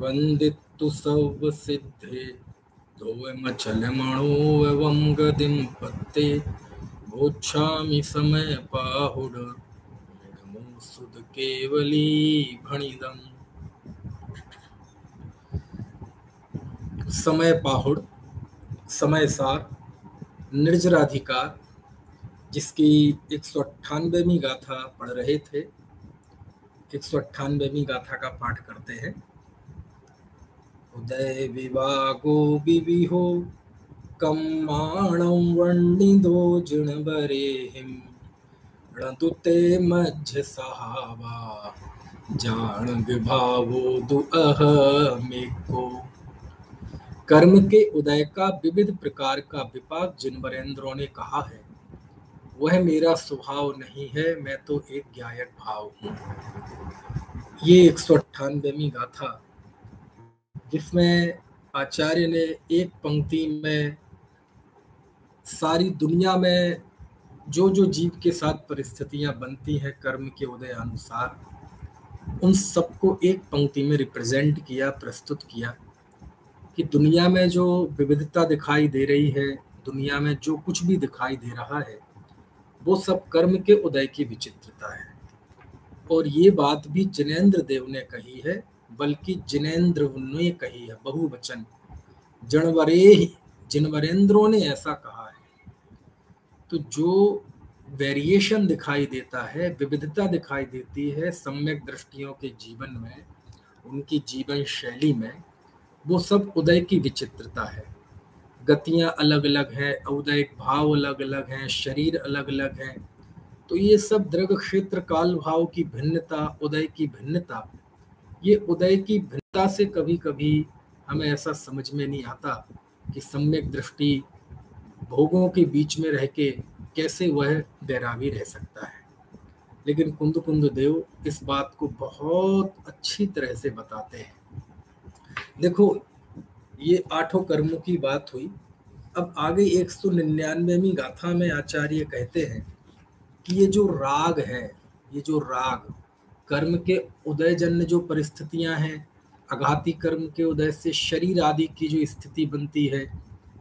वंदितु सर्व सिद्धे ध्रुवमचल मणो एवं गतिं पत्ते भोच्छामि समय पाहुड सुध केवली भणिदम। समय पाहुड़, समय सार, निर्जराधिकार, जिसकी 198वीं गाथा पढ़ रहे थे। 198वीं गाथा का पाठ करते हैं। उदय विवागो विविहो कम्माणं वर्णिदो जिणबरेहिं रणतुते मध्य सहावा जान विभावो दुअहमेको। कर्म के उदय का विविध प्रकार का विपाक जिन वरेंद्रों ने कहा है वह मेरा स्वभाव नहीं है, मैं तो एक ज्ञायक भाव हूँ। ये 198वीं गाथा, जिसमें आचार्य ने एक पंक्ति में सारी दुनिया में जो जो जीव के साथ परिस्थितियां बनती हैं कर्म के उदय अनुसार, उन सबको एक पंक्ति में रिप्रेजेंट किया, प्रस्तुत किया कि दुनिया में जो विविधता दिखाई दे रही है, दुनिया में जो कुछ भी दिखाई दे रहा है, वो सब कर्म के उदय की विचित्रता है। और ये बात भी जिनेंद्र देव ने कही है, बल्कि जिनेंद्र ने कही है, बहुवचन, जिनवरेंद्रों ने ऐसा कहा है। तो जो वेरिएशन दिखाई देता है, विविधता दिखाई देती है सम्यक दृष्टियों के जीवन में, उनकी जीवन शैली में, वो सब उदय की विचित्रता है। गतियां अलग अलग हैं, उदय भाव अलग अलग हैं, शरीर अलग अलग हैं। तो ये सब दृग क्षेत्र काल भाव की भिन्नता, उदय की भिन्नता, ये उदय की भिन्नता से कभी कभी हमें ऐसा समझ में नहीं आता कि सम्यक दृष्टि भोगों के बीच में रह के कैसे वह बैरागी रह सकता है। लेकिन कुंद कुंद देव इस बात को बहुत अच्छी तरह से बताते हैं। देखो, ये 8 कर्मों की बात हुई। अब आगे 199वीं गाथा में आचार्य कहते हैं कि ये जो राग है, ये जो राग कर्म के उदय जन्य जो परिस्थितियां हैं, आघाती कर्म के उदय से शरीर आदि की जो स्थिति बनती है,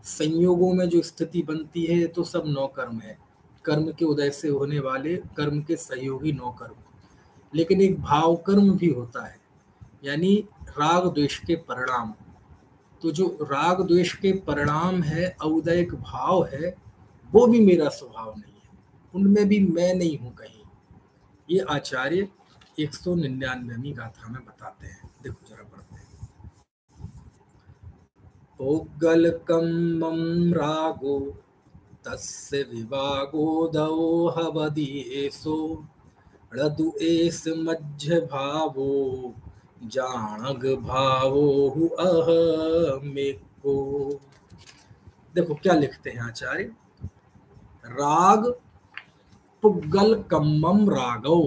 संयोगों में जो स्थिति बनती है, तो सब 9 कर्म है। कर्म के उदय से होने वाले कर्म के सहयोगी 9 कर्म। लेकिन एक भाव कर्म भी होता है, यानी राग द्वेष के परिणाम। तो जो राग द्वेष के परिणाम है, औदयिक भाव है, वो भी मेरा स्वभाव नहीं है, उनमें भी मैं नहीं हूं कहीं। ये आचार्य 199वीं गाथा में बताते हैं। देखो जरा पढ़ते हैं। पोगल कम्मं रागो तस्य विवागो दो हवदीसो ऋदु एस मध्य भावो जाणग भावो हु अहमेको। देखो क्या लिखते हैं आचार्य। राग पुद्गल कम्मम रागो,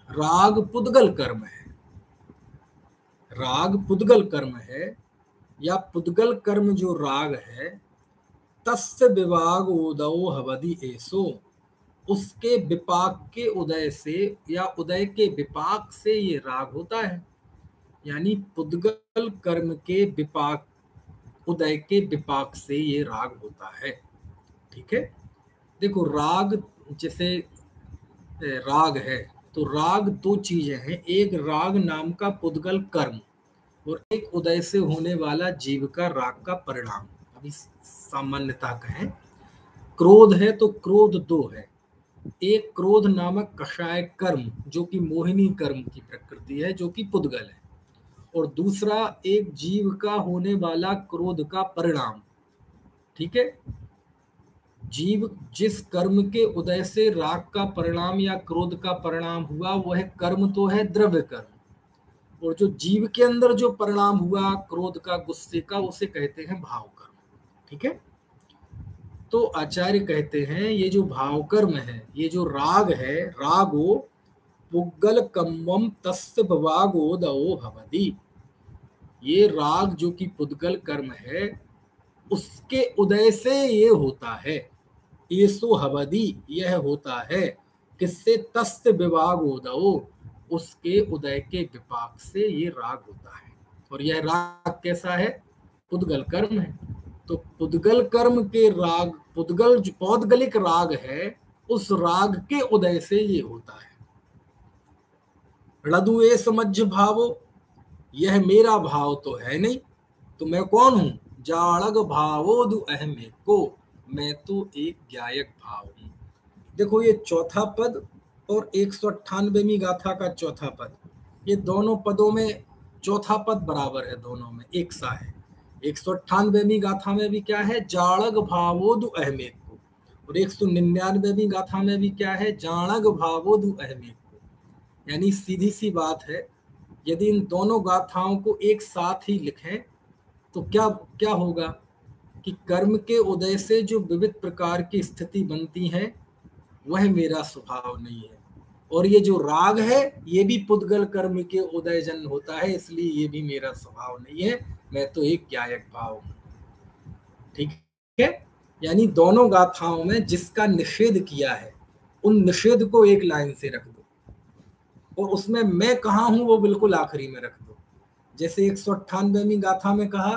राग पुद्गल कर्म है, राग पुद्गल कर्म है, या पुद्गल कर्म जो राग है, तस्य विवाग उदो हवदि एसो, उसके विपाक के उदय से या उदय के विपाक से ये राग होता है। यानी पुद्गल कर्म के विपाक, उदय के विपाक से ये राग होता है। ठीक है। देखो, राग जैसे राग है, तो राग 2 चीजें हैं, एक राग नाम का पुद्गल कर्म और एक उदय से होने वाला जीव का राग का परिणाम। अभी सामान्यता कहें, क्रोध है तो क्रोध 2 है। एक क्रोध नामक कषाय कर्म जो कि मोहिनी कर्म की प्रकृति है, जो कि पुद्गल है, और दूसरा एक जीव का होने वाला क्रोध का परिणाम। ठीक है। जीव जिस कर्म के उदय से राग का परिणाम या क्रोध का परिणाम हुआ, वह कर्म तो है द्रव्य कर्म, और जो जीव के अंदर जो परिणाम हुआ क्रोध का, गुस्से का, उसे कहते हैं भाव कर्म। ठीक है। तो आचार्य कहते हैं ये जो भाव कर्म है, ये जो राग है, रागो पुग्गल कम्मम तस्य भवागो दओ भवदी, ये राग जो कि पुद्गल कर्म है, उसके उदय से ये होता है। येसो हवदी, यह होता है किससे? तस्य विवाग उदओ, उसके उदय के विपाक से ये राग होता है। और यह राग कैसा है? पुद्गल कर्म है। तो पुद्गल कर्म के राग, पुद्गल जो पौद्गलिक राग है, उस राग के उदय से ये होता है। ऋदु ए समझ भावो, यह मेरा भाव तो है नहीं, तो मैं कौन हूं? जाड़ग भावोदु अहमे को, मैं तो एक ज्ञायक भाव हूं। देखो ये चौथा पद और 198वीं गाथा का चौथा पद, ये दोनों पदों में चौथा पद बराबर है, दोनों में एक सा है। 198वीं गाथा में भी क्या है? जाड़ग भावोदु अहमे को, और 199वीं गाथा में भी क्या है? जाड़ग भावोदु अहमे को। यानी सीधी सी बात है, यदि इन दोनों गाथाओं को एक साथ ही लिखें तो क्या क्या होगा कि कर्म के उदय से जो विविध प्रकार की स्थिति बनती है वह मेरा स्वभाव नहीं है, और ये जो राग है ये भी पुद्गल कर्म के उदय जन होता है, इसलिए ये भी मेरा स्वभाव नहीं है, मैं तो एक ज्ञायक भाव हूं। ठीक है, यानी दोनों गाथाओं में जिसका निषेध किया है उन निषेध को एक लाइन से रख दो, और उसमें मैं कहाँ हूं वो बिल्कुल आखिरी में रख दो। जैसे 198वीं गाथा में कहा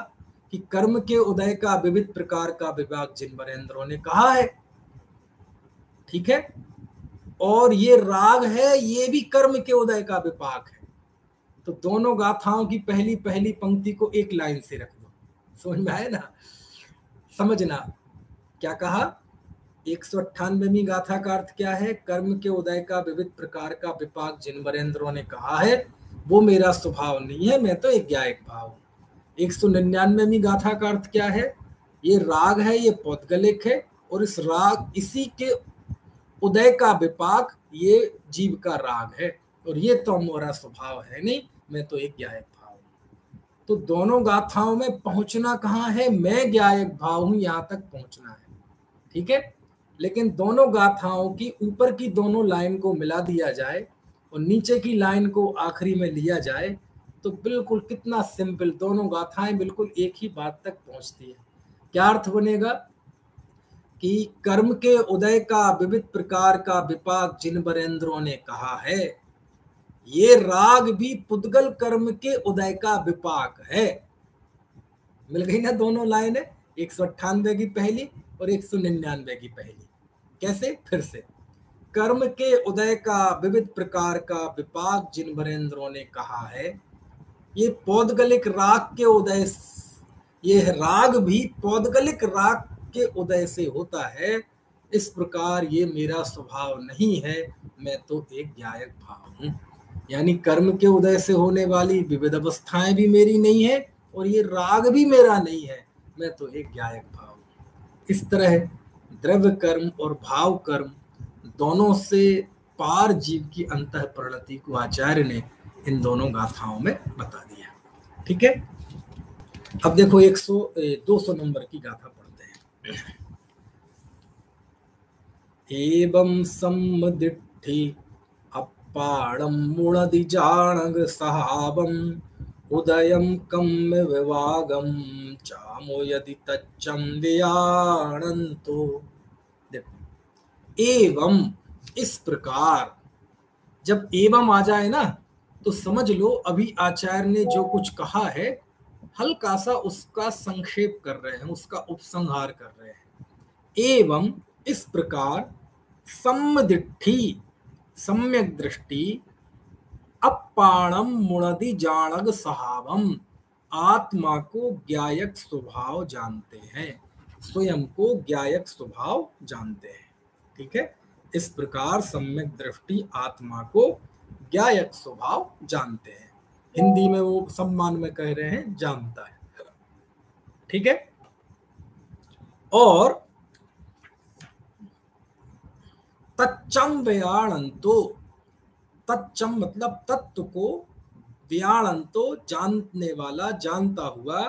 कि कर्म के उदय का विविध प्रकार का विभाग जिन वरेंद्रों ने कहा है, ठीक है, और ये राग है, ये भी कर्म के उदय का विपाक है। तो दोनों गाथाओं की पहली पहली पंक्ति को एक लाइन से रख दो। समझ में आया ना? समझना क्या कहा? 198वीं गाथा का अर्थ क्या है? कर्म के उदय का विविध प्रकार का विपाक जिन वरेंद्रों ने कहा है वो मेरा स्वभाव नहीं है, मैं तो एक ज्ञायक भाव हूं। 199वीं गाथा का अर्थ क्या है? ये राग है, ये पौद्गलिक है, और इस राग, इसी के उदय का विपाक ये जीव का राग है, और ये तो मेरा स्वभाव है नहीं, मैं तो एक ज्ञायक भाव हूं। तो दोनों गाथाओं में पहुंचना कहाँ है? मैं ज्ञायक भाव हूं, यहां तक पहुंचना है। ठीक है, लेकिन दोनों गाथाओं की ऊपर की दोनों लाइन को मिला दिया जाए और नीचे की लाइन को आखिरी में लिया जाए तो बिल्कुल कितना सिंपल, दोनों गाथाएं बिल्कुल एक ही बात तक पहुंचती है। क्या अर्थ बनेगा कि कर्म के उदय का विविध प्रकार का विपाक जिन वरेंद्रों ने कहा है, ये राग भी पुद्गल कर्म के उदय का विपाक है। मिल गई ना दोनों लाइनें, 198 की पहली और 199 की पहली। कैसे? फिर से, कर्म के उदय का विविध प्रकार का विपाक जिन वरेंद्रों ने कहा है, ये पौद्गलिक राग के उदय, ये राग भी पौद्गलिक राग के उदय से होता है, इस प्रकार ये मेरा स्वभाव नहीं है, मैं तो एक ज्ञायक भाव हूं। यानी कर्म के उदय से होने वाली विविध अवस्थाएं भी मेरी नहीं है और ये राग भी मेरा नहीं है, मैं तो एक ज्ञायक भाव हूं। इस तरह द्रव्य कर्म और भाव कर्म दोनों से पार जीव की अंतः प्रणति को आचार्य ने इन दोनों गाथाओं में बता दिया। ठीक है, अब देखो 200 नंबर की गाथा पढ़ते हैं। एवं सम्मदिट्ठि अप्पाणं मुणदिजाणग सहावं उदयं कम्य विवागं चामो यदि तच्चं वियाणन्तो। देखो, एवं, इस प्रकार, जब एवं आ जाए ना तो समझ लो अभी आचार्य ने जो कुछ कहा है हल्का सा उसका संक्षेप कर रहे हैं, उसका उपसंहार कर रहे हैं। एवं, इस प्रकार, सम्मदिट्ठि, सम्यक दृष्टि, अप्पाणम मुणदि जाणग सहावम, आत्मा को ज्ञायक स्वभाव जानते हैं, स्वयं को ज्ञायक स्वभाव जानते हैं। ठीक है, इस प्रकार सम्यक दृष्टि आत्मा को ज्ञायक स्वभाव जानते हैं। हिंदी में वो सम्मान में कह रहे हैं जानता है। ठीक है, और तच्चम व्याणंतो, तच्चम मतलब तत्व को, व्याणंतो जानने वाला, जानता हुआ,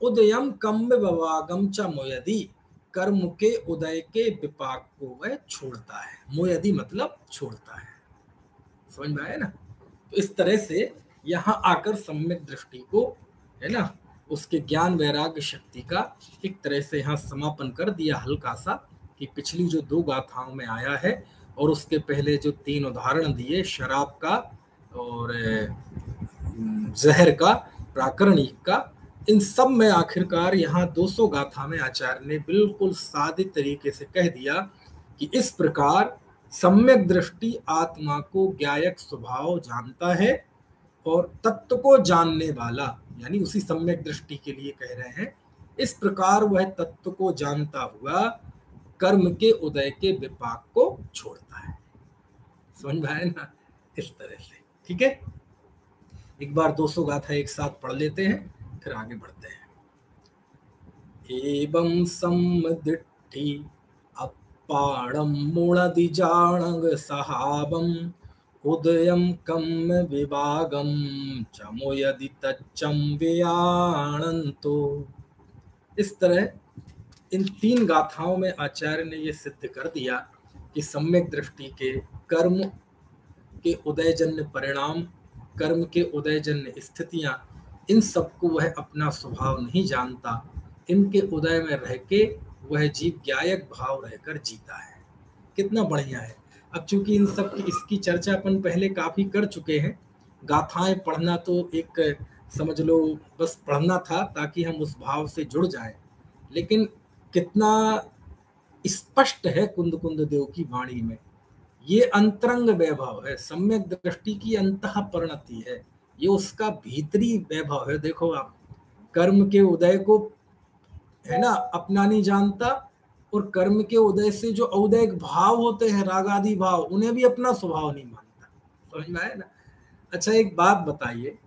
उदयम कम्य विवागम च मोयदि, कर्म के उदय के विपाक को वह छोड़ता है। मोयदि मतलब छोड़ता है। समझ में आया ना? तो इस तरह से यहाँ आकर सम्यक दृष्टि को, है ना, उसके ज्ञान वैराग्य शक्ति का एक तरह से यहाँ समापन कर दिया हल्का सा, कि पिछली जो 2 गाथाओं में आया है और उसके पहले जो 3 उदाहरण दिए, शराब का और जहर का, प्राकरणिक का, इन सब में आखिरकार यहाँ 200 गाथा में आचार्य ने बिल्कुल सादे तरीके से कह दिया कि इस प्रकार सम्यक दृष्टि आत्मा को ज्ञायक स्वभाव जानता है, और तत्व को जानने वाला, यानी उसी सम्यक दृष्टि के लिए कह रहे हैं, इस प्रकार वह तत्व को जानता हुआ कर्म के उदय के विपाक को छोड़ता है। समझ में आया ना? इस तरह से। ठीक है, एक बार 200 गाथा एक साथ पढ़ लेते हैं, फिर आगे बढ़ते हैं। एवं सम्मदिट्ठि अपाणम मूणदिजाणग सहाबम उदयम कम्म विभागम चमो यदि तच्चम व्याणन्तो। इस तरह इन 3 गाथाओं में आचार्य ने यह सिद्ध कर दिया कि सम्यक दृष्टि के कर्म के उदयजन्य परिणाम, कर्म के उदयजन्य स्थितियां, इन सबको वह अपना स्वभाव नहीं जानता। इनके उदय में रह के वह जीव ज्ञायक भाव रहकर जीता है। कितना बढ़िया है। अब चूंकि इन सब की इसकी चर्चा अपन पहले काफी कर चुके हैं, गाथाएं पढ़ना तो एक समझ लो बस पढ़ना था ताकि हम उस भाव से जुड़ जाएं, लेकिन कितना स्पष्ट है कुंद कुंद देव की वाणी में। ये अंतरंग वैभव है, सम्यक दृष्टि की अंतः परिणति है, ये उसका भीतरी वैभव है। देखो आप, कर्म के उदय को है ना अपना नहीं जानता, और कर्म के उदय से जो औदैक भाव होते हैं, रागादि भाव, उन्हें भी अपना स्वभाव नहीं मानता। समझ में आया ना? अच्छा एक बात बताइए,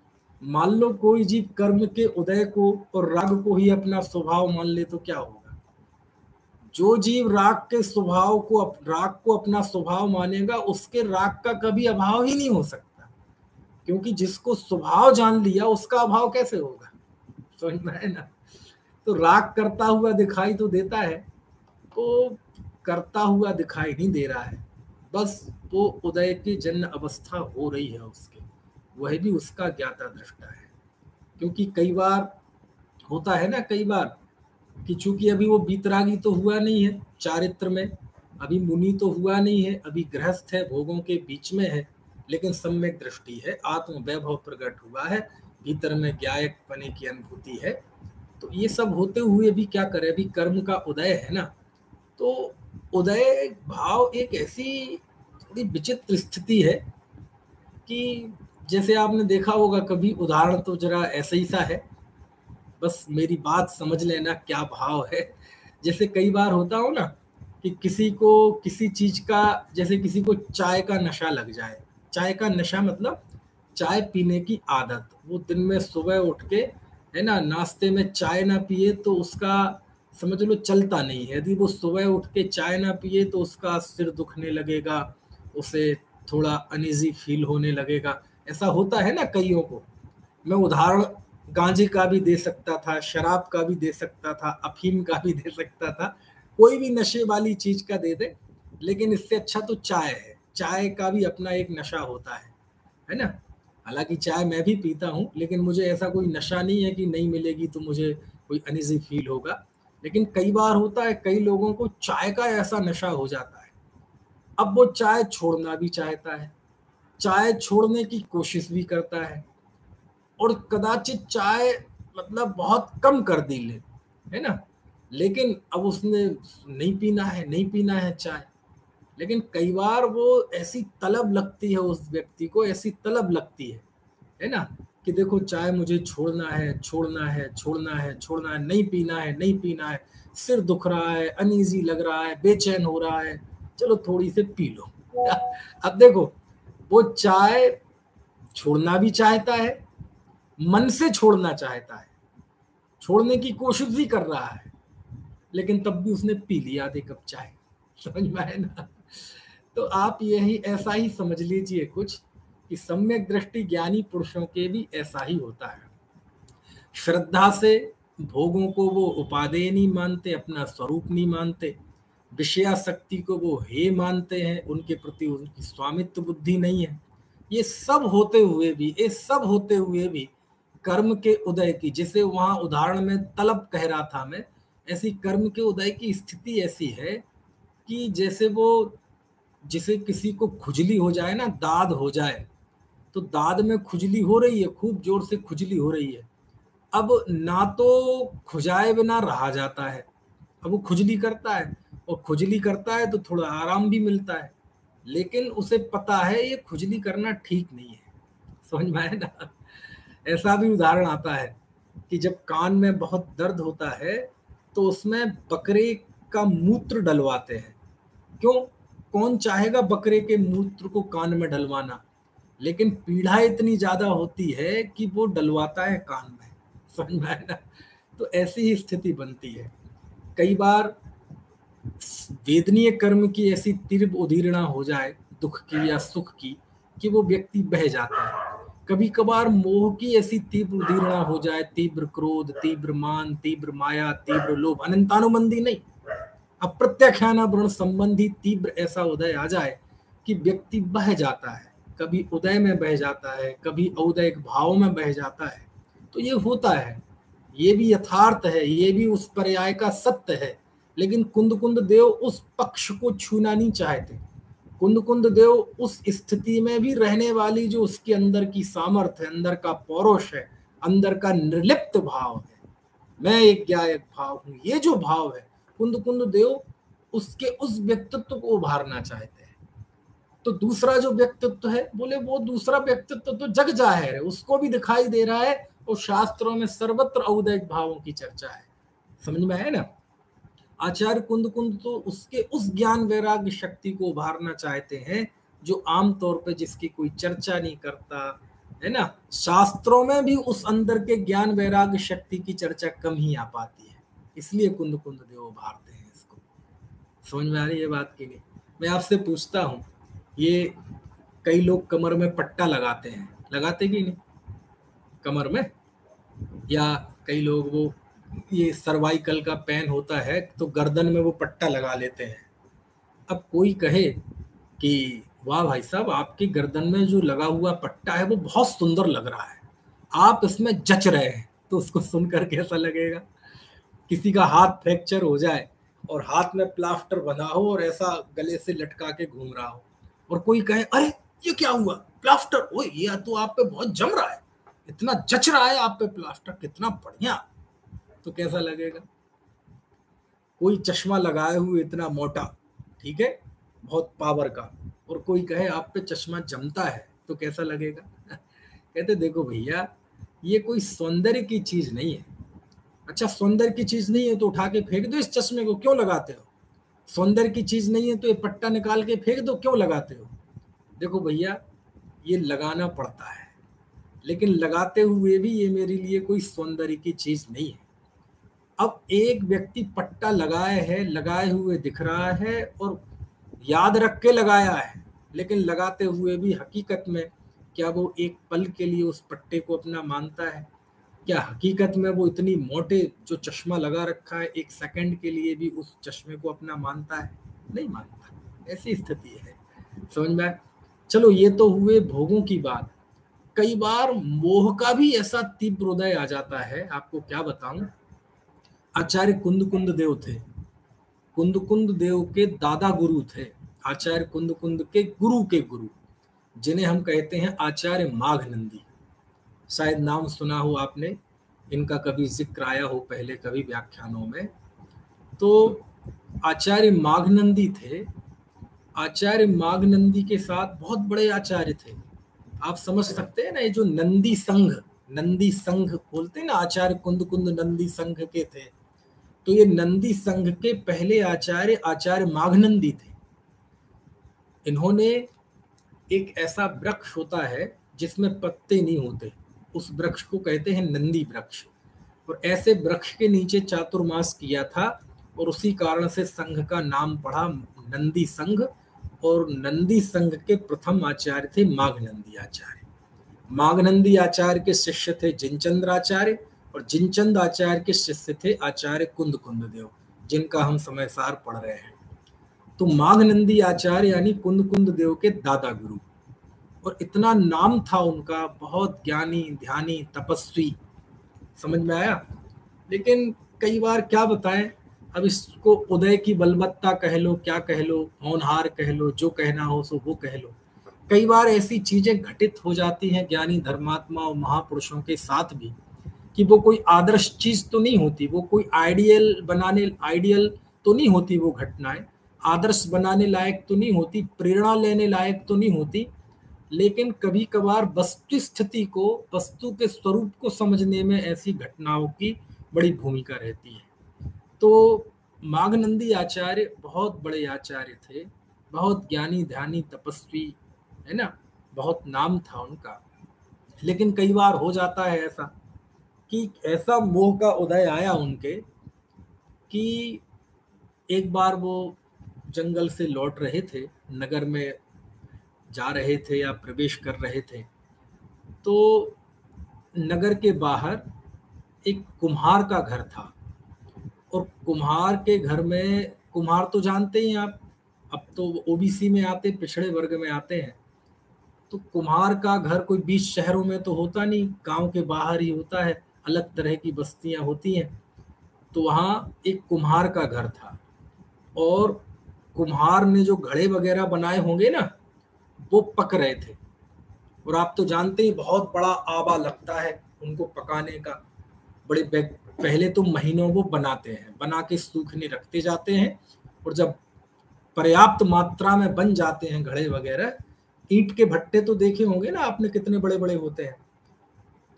मान लो कोई जीव कर्म के उदय को और राग को ही अपना स्वभाव मान ले तो क्या होगा? जो जीव राग के स्वभाव को, राग को अपना स्वभाव मानेगा, उसके राग का कभी अभाव ही नहीं हो सकता, क्योंकि जिसको स्वभाव जान लिया उसका अभाव कैसे होगा? समझ में है ना? तो राग करता हुआ दिखाई तो देता है, तो करता हुआ दिखाई नहीं दे रहा है, बस वो उदय की जन्य अवस्था हो रही है उसके, वह भी उसका ज्ञाता दृष्टा है। क्योंकि कई बार होता है ना, कई बार कि चूंकि अभी वो बीतरागी तो हुआ नहीं है चारित्र में, अभी मुनि तो हुआ नहीं है, अभी गृहस्थ है, भोगों के बीच में है, लेकिन सम्यक दृष्टि है, आत्म वैभव प्रकट हुआ है, भीतर में ज्ञायक पने की अनुभूति है। तो ये सब होते हुए भी क्या करे, अभी कर्म का उदय है ना, तो उदय भाव एक ऐसी थोड़ी विचित्र स्थिति है कि जैसे आपने देखा होगा कभी, उदाहरण तो जरा ऐसा ही सा है, बस मेरी बात समझ लेना क्या भाव है। जैसे कई बार होता हो ना कि किसी को किसी चीज का, जैसे किसी को चाय का नशा लग जाए, चाय का नशा मतलब चाय पीने की आदत, वो दिन में सुबह उठ के है ना नाश्ते में चाय ना पिए तो उसका समझ लो चलता नहीं है। यदि वो सुबह उठ के चाय ना पिए तो उसका सिर दुखने लगेगा, उसे थोड़ा अनईजी फील होने लगेगा। ऐसा होता है ना कईयों को। मैं उदाहरण गांजे का भी दे सकता था, शराब का भी दे सकता था, अफीम का भी दे सकता था, कोई भी नशे वाली चीज का दे दे, लेकिन इससे अच्छा तो चाय है। चाय का भी अपना एक नशा होता है ना? हालांकि चाय मैं भी पीता हूँ, लेकिन मुझे ऐसा कोई नशा नहीं है कि नहीं मिलेगी तो मुझे कोई अनईजी फील होगा। लेकिन कई बार होता है, कई लोगों को चाय का ऐसा नशा हो जाता है, अब वो चाय छोड़ना भी चाहता है, चाय छोड़ने की कोशिश भी करता है, और कदाचित चाय मतलब बहुत कम कर दी ले, है ना, लेकिन अब उसने नहीं पीना है, नहीं पीना है चाय। लेकिन कई बार वो ऐसी तलब लगती है, उस व्यक्ति को ऐसी तलब लगती है ना, कि देखो चाय मुझे छोड़ना है, छोड़ना है, छोड़ना है, छोड़ना है, नहीं पीना है, नहीं पीना है, सिर दुख रहा है, अनईजी लग रहा है, बेचैन हो रहा है, चलो थोड़ी से पी लो। अब देखो, वो चाय छोड़ना भी चाहता है, मन से छोड़ना चाहता है, छोड़ने की कोशिश भी कर रहा है, लेकिन तब भी उसने पी लिया आधे कप चाय। समझ में आए ना? तो आप यही ऐसा ही समझ लीजिए कुछ, कि सम्यक दृष्टि ज्ञानी पुरुषों के भी ऐसा ही होता है। श्रद्धा से भोगों को वो उपादेय नहीं मानते, अपना स्वरूप नहीं मानते, विषयाशक्ति को वो हे मानते हैं, उनके प्रति उनकी स्वामित्व बुद्धि नहीं है। ये सब होते हुए भी कर्म के उदय की, जिसे वहां उदाहरण में तलब कह रहा था मैं, ऐसी कर्म के उदय की स्थिति ऐसी है कि जैसे वो, जिसे किसी को खुजली हो जाए ना, दाद हो जाए, तो दाद में खुजली हो रही है, खूब जोर से खुजली हो रही है, अब ना तो खुजाए बिना रहा जाता है, अब वो खुजली करता है, और खुजली करता है तो थोड़ा आराम भी मिलता है, लेकिन उसे पता है ये खुजली करना ठीक नहीं है। समझ में आया ना। ऐसा भी उदाहरण आता है कि जब कान में बहुत दर्द होता है तो उसमें बकरे का मूत्र डलवाते हैं। क्यों? कौन चाहेगा बकरे के मूत्र को कान में डलवाना, लेकिन पीड़ा इतनी ज्यादा होती है कि वो डलवाता है कान में। समझ में आया ना। तो ऐसी ही स्थिति बनती है। कई बार वेदनीय कर्म की ऐसी तीव्र उदीर्णा हो जाए, दुख की या सुख की, कि वो व्यक्ति बह जाता है। कभी कभार मोह की ऐसी तीव्र उदीर्णा हो जाए, तीव्र क्रोध, तीव्र मान, तीव्र माया, तीव्र लोभ, अनंतानुबंधी नहीं, अप्रत्याख्यानावरण संबंधी तीव्र ऐसा उदय आ जाए कि व्यक्ति बह जाता है। कभी उदय में बह जाता है, कभी औदयिक भाव में बह जाता है। तो ये होता है, ये भी यथार्थ है, ये भी उस पर्याय का सत्य है। लेकिन कुंद देव उस पक्ष को छूना नहीं चाहते। कुंद देव उस स्थिति में भी रहने वाली जो उसके अंदर की सामर्थ्य है, अंदर का पौरुष है, अंदर का निर्लिप्त भाव है, मैं एक ज्ञायक भाव हूं, ये जो भाव है, कुंद देव उसके उस व्यक्तित्व को उभारना चाहते हैं। तो दूसरा जो व्यक्तित्व है, बोले वो दूसरा व्यक्तित्व तो जग जाहिर है, उसको भी दिखाई दे रहा है, और शास्त्रों में सर्वत्र औदैहिक भावों की चर्चा है। समझ में आया ना। आचार्य कुंद तो उसके उस ज्ञान वैराग्य शक्ति को उभारना चाहते हैं जो आमतौर पर जिसकी कोई चर्चा नहीं करता है ना। शास्त्रों में भी उस अंदर के ज्ञान वैराग्य शक्ति की चर्चा कम ही आ पाती है, इसलिए कुंद देव उभारते हैं इसको। समझ में आ रही है बात की नहीं। मैं आपसे पूछता हूँ, ये कई लोग कमर में पट्टा लगाते हैं, लगाते कि नहीं कमर में, या कई लोग वो ये सर्वाइकल का पेन होता है तो गर्दन में वो पट्टा लगा लेते हैं। अब कोई कहे कि वाह भाई साहब, आपकी गर्दन में जो लगा हुआ पट्टा है वो बहुत सुंदर लग रहा है, आप इसमें जच रहे हैं, तो उसको सुनकर कैसा लगेगा? किसी का हाथ फ्रैक्चर हो जाए और हाथ में प्लास्टर बना हो और ऐसा गले से लटका के घूम रहा हो, और कोई कहे अरे ये क्या हुआ, प्लास्टर, ओ ये तो आप पे बहुत जम रहा है, इतना जच रहा है आप पे प्लास्टर, कितना बढ़िया, तो कैसा लगेगा? कोई चश्मा लगाए हुए इतना मोटा, ठीक है, बहुत पावर का, और कोई कहे आप पे चश्मा जमता है, तो कैसा लगेगा? कहते देखो भैया, ये कोई सौंदर्य की चीज नहीं है। अच्छा सौंदर्य की चीज नहीं है तो उठा के फेंक दो इस चश्मे को, क्यों लगाते हो? सौंदर्य की चीज नहीं है तो ये पट्टा निकाल के फेंक दो, क्यों लगाते हो? देखो भैया, ये लगाना पड़ता है, लेकिन लगाते हुए भी ये मेरे लिए कोई सौंदर्य की चीज नहीं है। अब एक व्यक्ति पट्टा लगाए है, लगाए हुए दिख रहा है और याद रख के लगाया है, लेकिन लगाते हुए भी हकीकत में क्या वो एक पल के लिए उस पट्टे को अपना मानता है? क्या हकीकत में वो इतनी मोटे जो चश्मा लगा रखा है एक सेकंड के लिए भी उस चश्मे को अपना मानता है? नहीं मानता। ऐसी स्थिति है। समझ में आया? चलो ये तो हुए भोगों की बात। कई बार मोह का भी ऐसा तीव्र उदय आ जाता है, आपको क्या बताऊं। आचार्य कुंद देव थे, कुंद देव के दादा गुरु थे, आचार्य कुंद के गुरु, जिन्हें हम कहते हैं आचार्य माघनंदी। शायद नाम सुना हो आपने, इनका कभी जिक्र आया हो पहले कभी व्याख्यानों में। तो आचार्य माघनंदी थे। आचार्य माघनंदी के साथ बहुत बड़े आचार्य थे। आप समझ सकते हैं ना, ये जो नंदी संघ बोलते हैं ना, आचार्य कुंद नंदी संघ के थे। तो ये नंदी संघ के पहले आचार्य आचार्य माघनंदी थे। इन्होंने एक ऐसा वृक्ष होता है जिसमें पत्ते नहीं होते, उस वृक्ष को कहते हैं नंदी वृक्ष, और ऐसे वृक्ष के नीचे चातुर्मास किया था, और उसी कारण से संघ का नाम पड़ा नंदी संघ। और नंदी संघ के प्रथम आचार्य थे माघनंदी आचार्य। माघनंदी आचार्य के शिष्य थे जिनचंद्र आचार्य, और जिनचंद आचार्य के शिष्य थे आचार्य कुंद देव, जिनका हम समय सार पढ़ रहे हैं। तो माघनंदी आचार्य यानी कुंद देव के दादा गुरु, और इतना नाम था उनका, बहुत ज्ञानी, ध्यानी, तपस्वी। समझ में आया? लेकिन कई बार क्या बताएं, अब इसको उदय की बलवत्ता कह लो, क्या कह लो, होनहार कह लो, जो कहना हो सो वो कह लो। कई बार ऐसी चीजें घटित हो जाती हैं ज्ञानी धर्मात्मा और महापुरुषों के साथ भी, कि वो कोई आदर्श चीज तो नहीं होती, वो कोई आइडियल तो नहीं होती, वो घटनाएं आदर्श बनाने लायक तो नहीं होती, प्रेरणा लेने लायक तो नहीं होती, लेकिन कभी कभार वस्तु स्थिति को, वस्तु के स्वरूप को समझने में ऐसी घटनाओं की बड़ी भूमिका रहती है। तो माघनंदी आचार्य बहुत बड़े आचार्य थे, बहुत ज्ञानी ध्यानी तपस्वी, है ना, बहुत नाम था उनका। लेकिन कई बार हो जाता है ऐसा कि ऐसा मोह का उदय आया उनके कि एक बार वो जंगल से लौट रहे थे, नगर में जा रहे थे या प्रवेश कर रहे थे, तो नगर के बाहर एक कुम्हार का घर था। और कुम्हार के घर में, कुम्हार तो जानते ही आप, अब तो ओबीसी में आते, पिछड़े वर्ग में आते हैं। तो कुम्हार का घर कोई 20 शहरों में तो होता नहीं, गांव के बाहर ही होता है, अलग तरह की बस्तियां होती हैं। तो वहाँ एक कुम्हार का घर था, और कुम्हार ने जो घड़े वगैरह बनाए होंगे ना, वो पक रहे थे। और आप तो जानते ही बहुत बड़ा आवा लगता है उनको पकाने का। बड़े पहले तो महीनों वो बनाते हैं, बना के सूखने रखते जाते हैं, और जब पर्याप्त मात्रा में बन जाते हैं घड़े वगैरह, ईंट के भट्टे तो देखे होंगे ना आपने, कितने बड़े बड़े होते हैं,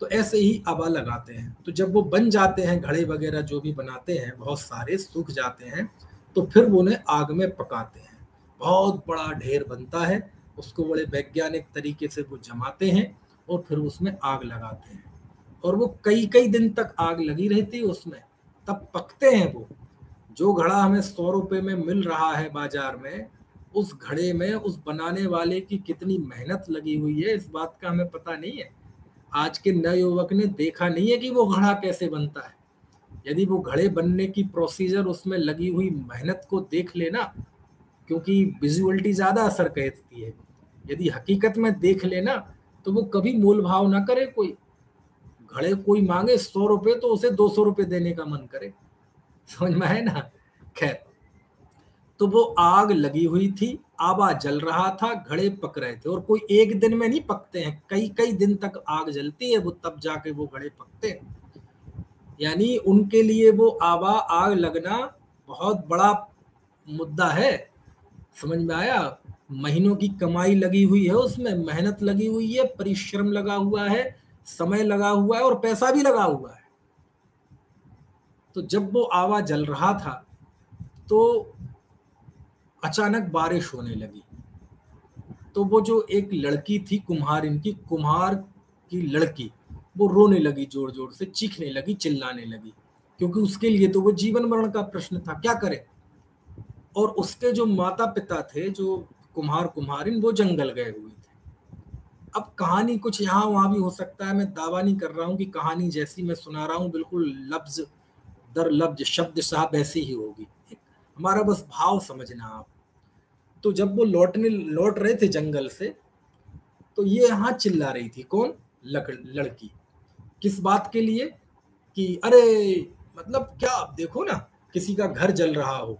तो ऐसे ही आवा लगाते हैं। तो जब वो बन जाते हैं घड़े वगैरह जो भी बनाते हैं, बहुत सारे सूख जाते हैं, तो फिर वो उन्हें आग में पकाते हैं। बहुत बड़ा ढेर बनता है, उसको बड़े वैज्ञानिक तरीके से वो जमाते हैं और फिर उसमें आग लगाते हैं, और वो कई कई दिन तक आग लगी रहती है उसमें, तब पकते हैं वो। जो घड़ा हमें 100 रुपए में मिल रहा है बाजार में, उस घड़े में उस बनाने वाले की कितनी मेहनत लगी हुई है, इस बात का हमें पता नहीं है। आज के नए युवक ने देखा नहीं है कि वो घड़ा कैसे बनता है। यदि वो घड़े बनने की प्रोसीजर, उसमें लगी हुई मेहनत को देख लेना, क्योंकि विजुअलिटी ज्यादा असर करती है, यदि हकीकत में देख लेना, तो वो कभी मोल भाव ना करे। कोई घड़े कोई मांगे 100 रुपए, तो उसे 200 रुपए देने का मन करे, समझ में है ना। खैर, तो वो आग लगी हुई थी, आवा जल रहा था, घड़े पक रहे थे। और कोई एक दिन में नहीं पकते हैं, कई कई दिन तक आग जलती है, वो तब जाके वो घड़े पकते हैं। यानी उनके लिए वो आग लगना बहुत बड़ा मुद्दा है, समझ में आया। महीनों की कमाई लगी हुई है, उसमें मेहनत लगी हुई है, परिश्रम लगा हुआ है, समय लगा हुआ है, और पैसा भी लगा हुआ है। तो जब वो आवा जल रहा था, तो अचानक बारिश होने लगी। तो वो जो एक लड़की थी कुम्हार, इनकी कुम्हार की लड़की, वो रोने लगी, जोर जोर से चीखने लगी, चिल्लाने लगी, क्योंकि उसके लिए तो वो जीवन मरण का प्रश्न था, क्या करे। और उसके जो माता पिता थे, जो कुम्हार कुम्हारिन, वो जंगल गए हुए थे। अब कहानी कुछ यहाँ वहां भी हो सकता है, मैं दावा नहीं कर रहा हूँ कि कहानी जैसी मैं सुना रहा हूँ बिल्कुल लफ्ज दर लफ्ज, शब्द साहब ऐसी ही होगी, हमारा बस भाव समझना आप। तो जब वो लौट रहे थे जंगल से, तो ये यहाँ चिल्ला रही थी, कौन, लड़की, किस बात के लिए, कि अरे, मतलब क्या, आप देखो ना, किसी का घर जल रहा हो,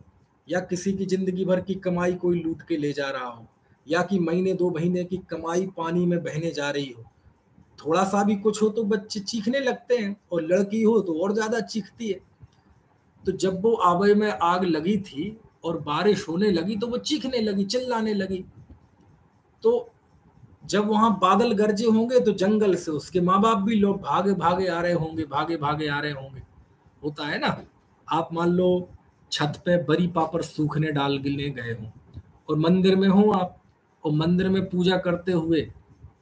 या किसी की जिंदगी भर की कमाई कोई लूट के ले जा रहा हो, या कि महीने 2 महीने की कमाई पानी में बहने जा रही हो, थोड़ा सा भी कुछ हो तो बच्चे चीखने लगते हैं, और लड़की हो तो और ज्यादा चीखती है। तो जब वो आवे में आग लगी थी और बारिश होने लगी, तो वो चीखने लगी, चिल्लाने लगी। तो जब वहां बादल गरजे होंगे, तो जंगल से उसके माँ बाप भी लोग भागे भागे आ रहे होंगे, भागे भागे आ रहे होंगे, होता है ना। आप मान लो छत पे बरी पापड़ सूखने डालने गए हो, और मंदिर में हो आप, और मंदिर में पूजा करते हुए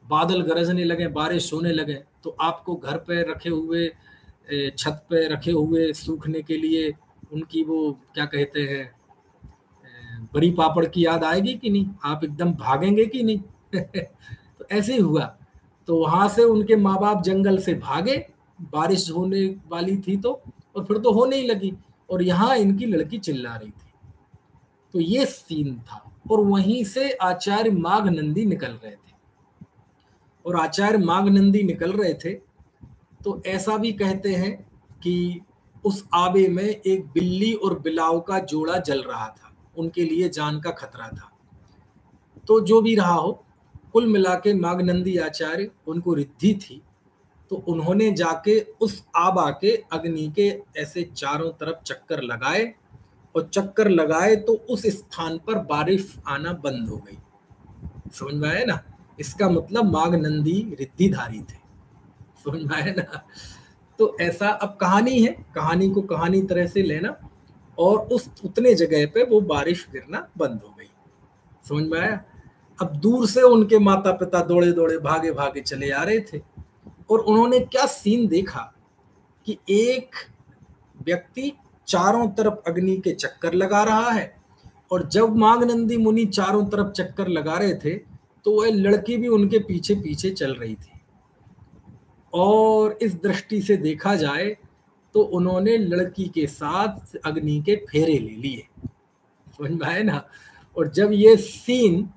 बादल गरजने लगे, बारिश होने लगे, तो आपको घर पे रखे हुए, छत पे रखे हुए सूखने के लिए उनकी वो क्या कहते हैं, बड़ी पापड़ की याद आएगी कि नहीं, आप एकदम भागेंगे कि नहीं। तो ऐसे ही हुआ। तो वहां से उनके माँ बाप जंगल से भागे, बारिश होने वाली थी तो, और फिर तो होने ही लगी, और यहाँ इनकी लड़की चिल्ला रही थी। तो ये सीन था, और वहीं से आचार्य माघनंदी निकल रहे थे। और आचार्य माघनंदी निकल रहे थे, तो ऐसा भी कहते हैं कि उस आबे में एक बिल्ली और बिलाव का जोड़ा जल रहा था, उनके लिए जान का खतरा था। तो जो भी रहा हो, कुल मिला के माघनंदी आचार्य, उनको रिद्धि थी, तो उन्होंने जाके उस आबा के अग्नि के ऐसे चारों तरफ चक्कर लगाए, और चक्कर लगाए तो उस स्थान पर बारिश आना बंद हो गई। समझ में आया ना? इसका मतलब माघनंदी रिद्धिधारी थे। समझ में आया ना? तो ऐसा अब कहानी है, कहानी को कहानी तरह से लेना, और उस उतने जगह पे वो बारिश गिरना बंद हो गई। समझ में आया? अब दूर से उनके माता पिता दौड़े दौड़े भागे भागे चले आ रहे थे, और उन्होंने क्या सीन देखा कि एक व्यक्ति चारों तरफ अग्नि के चक्कर लगा रहा है, और जब माघनंदी मुनि चारों तरफ चक्कर लगा रहे थे तो वह लड़की भी उनके पीछे पीछे चल रही थी। और इस दृष्टि से देखा जाए तो उन्होंने लड़की के साथ अग्नि के फेरे ले लिए। समझ में आए ना? और जब ये सीन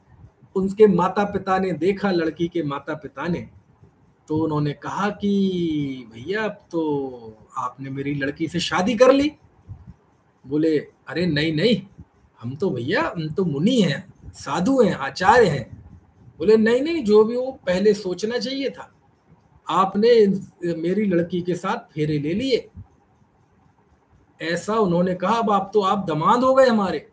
उनके माता पिता ने देखा, लड़की के माता पिता ने, तो उन्होंने कहा कि भैया अब तो आपने मेरी लड़की से शादी कर ली। बोले अरे नहीं नहीं, हम तो भैया हम तो मुनि हैं, साधु हैं, आचार्य हैं। बोले नहीं नहीं, जो भी हो पहले सोचना चाहिए था, आपने मेरी लड़की के साथ फेरे ले लिए। ऐसा उन्होंने कहा। अब आप दामाद हो गए हमारे।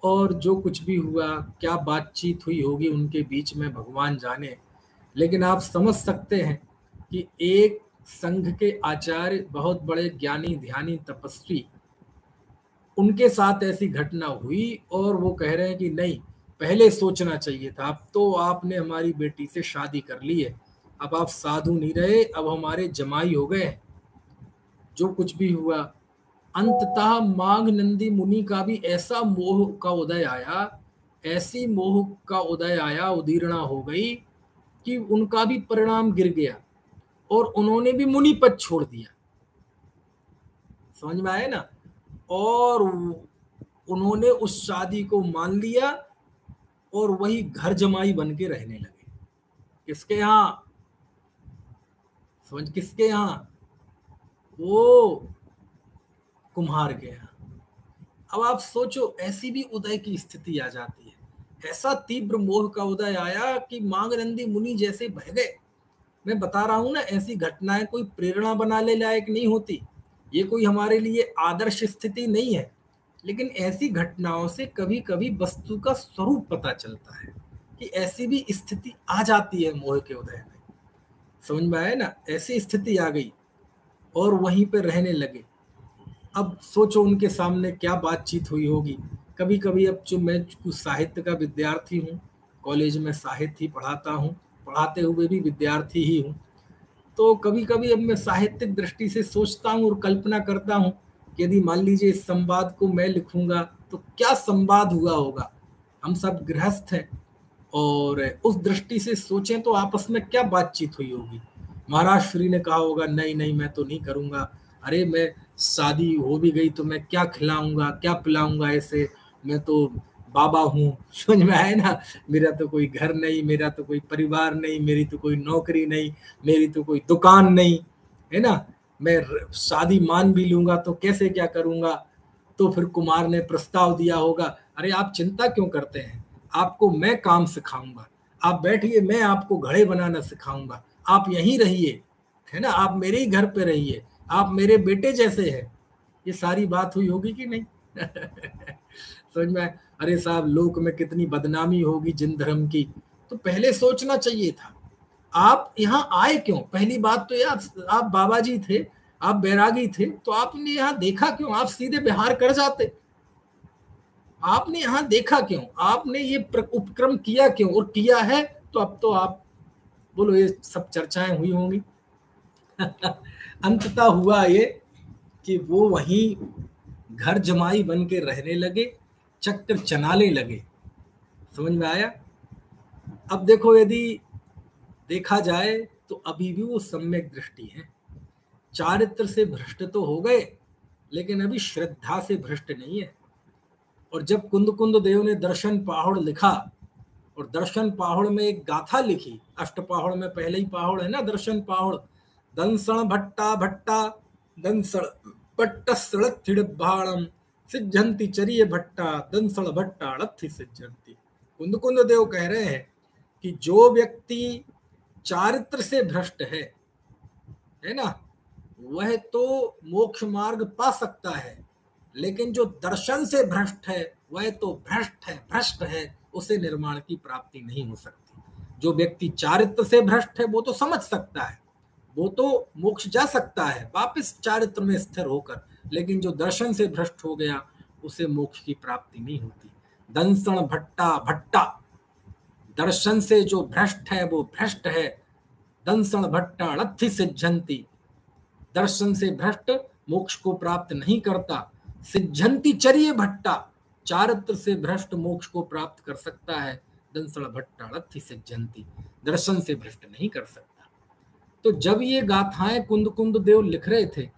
और जो कुछ भी हुआ, क्या बातचीत हुई होगी उनके बीच में भगवान जाने, लेकिन आप समझ सकते हैं कि एक संघ के आचार्य, बहुत बड़े ज्ञानी ध्यानी तपस्वी, उनके साथ ऐसी घटना हुई और वो कह रहे हैं कि नहीं, पहले सोचना चाहिए था। अब तो आपने हमारी बेटी से शादी कर ली है, अब आप साधु नहीं रहे, अब हमारे जमाई हो गए। जो कुछ भी हुआ, अंततः माघनंदी मुनि का भी ऐसा मोह का उदय आया, ऐसी मोह का उदय आया, उदीर्णा हो गई कि उनका भी परिणाम गिर गया और उन्होंने भी मुनि पद छोड़ दिया। समझ में आया ना? और उन्होंने उस शादी को मान लिया और वही घर जमाई बन के रहने लगे। किसके यहाँ? समझ, किसके यहाँ? वो कुम्हार के यहाँ। अब आप सोचो, ऐसी भी उदय की स्थिति आ जाती है। ऐसा तीव्र मोह का उदय आया कि माघनंदी मुनि जैसे बह गए। मैं बता रहा हूं ना, ऐसी घटनाएं कोई प्रेरणा बनाने लायक नहीं होती, ये कोई हमारे लिए आदर्श स्थिति नहीं है, लेकिन ऐसी घटनाओं से कभी कभी वस्तु का स्वरूप पता चलता है कि ऐसी भी स्थिति आ जाती है मोह के उदय में। समझ में आया ना? ऐसी स्थिति आ गई और वहीं पे रहने लगे। अब सोचो उनके सामने क्या बातचीत हुई होगी। कभी कभी, अब जो मैं कुछ साहित्य का विद्यार्थी हूँ, कॉलेज में साहित्य ही पढ़ाता हूँ, पढ़ाते हुए भी विद्यार्थी ही हूँ, तो कभी कभी अब मैं साहित्यिक दृष्टि से सोचता हूँ और कल्पना करता हूँ कि यदि मान लीजिए इस संवाद को मैं लिखूंगा तो क्या संवाद हुआ होगा। हम सब गृहस्थ हैं और उस दृष्टि से सोचें तो आपस में क्या बातचीत हुई होगी। महाराज श्री ने कहा होगा नहीं नहीं, मैं तो नहीं करूंगा, अरे मैं शादी हो भी गई तो मैं क्या खिलाऊंगा क्या पिलाऊंगा ऐसे, मैं तो बाबा हूँ। समझ में आए ना? मेरा तो कोई घर नहीं, मेरा तो कोई परिवार नहीं, मेरी तो कोई नौकरी नहीं, मेरी तो कोई दुकान नहीं, है ना? मैं शादी मान भी लूंगा तो कैसे क्या करूंगा। तो फिर कुमार ने प्रस्ताव दिया होगा, अरे आप चिंता क्यों करते हैं, आपको मैं काम सिखाऊंगा, आप बैठिए, मैं आपको घड़े बनाना सिखाऊंगा, आप यहीं रहिए, है ना, आप मेरे ही घर पे रहिए, आप मेरे बेटे जैसे हैं। ये सारी बात हुई होगी कि नहीं? समझ में? अरे साहब, लोक में कितनी बदनामी होगी जिन धर्म की। तो पहले सोचना चाहिए था, आप यहाँ आए क्यों? पहली बात तो यार, आप बाबा जी थे, आप बैरागी थे, तो आपने यहाँ देखा क्यों? आप सीधे बिहार कर जाते। आपने यहाँ देखा क्यों? आपने ये उपक्रम किया क्यों? और किया है तो अब तो आप बोलो ये सब चर्चाएं हुई होंगी। अंततः हुआ ये कि वो वहीं घर जमाई बन के रहने लगे, चक्कर चनाने लगे। समझ में आया? अब देखो, यदि देखा जाए तो अभी भी वो सम्यक दृष्टि है। चारित्र से भ्रष्ट तो हो गए, लेकिन अभी श्रद्धा से भ्रष्ट नहीं है। और जब कुंद कुंद देव ने दर्शन पाहुड़ लिखा, और दर्शन पाहुड़ में एक गाथा लिखी, अष्ट पाहुड़ में पहले ही पाहुड़ है ना, दर्शन पाहुड़। दंसण भट्टा भट्टा दंसण भट्ट सड़म सिद्धंति चरिय भट्टा दंसण भट्टा अड़थि सिद्धंति। कुंद कुंद देव कह रहे हैं कि जो व्यक्ति चारित्र से भ्रष्ट है, है ना, वह तो मोक्ष मार्ग पा सकता है, लेकिन जो दर्शन से भ्रष्ट है वह तो भ्रष्ट है, उसे निर्माण की प्राप्ति नहीं हो सकती। जो व्यक्ति चारित्र से भ्रष्ट है वो तो समझ सकता है, वो तो मोक्ष जा सकता है वापस चारित्र में स्थिर होकर, लेकिन जो दर्शन से भ्रष्ट हो गया उसे मोक्ष की प्राप्ति नहीं होती। दंसण भट्टा भट्टा, दर्शन से जो भ्रष्ट है वो भ्रष्ट है। दंसण भट्टा अणत्थि सिद्धंति, दर्शन से भ्रष्ट मोक्ष को प्राप्त नहीं करता। सिद्धंति चरिय भट्टा, चारित्र से भ्रष्ट मोक्ष को प्राप्त कर सकता है। दंसण भट्टा अणत्थि सिद्धंति, दर्शन से भ्रष्ट नहीं कर सकता। तो जब ये गाथाएं कुंद कुंद देव लिख रहे थे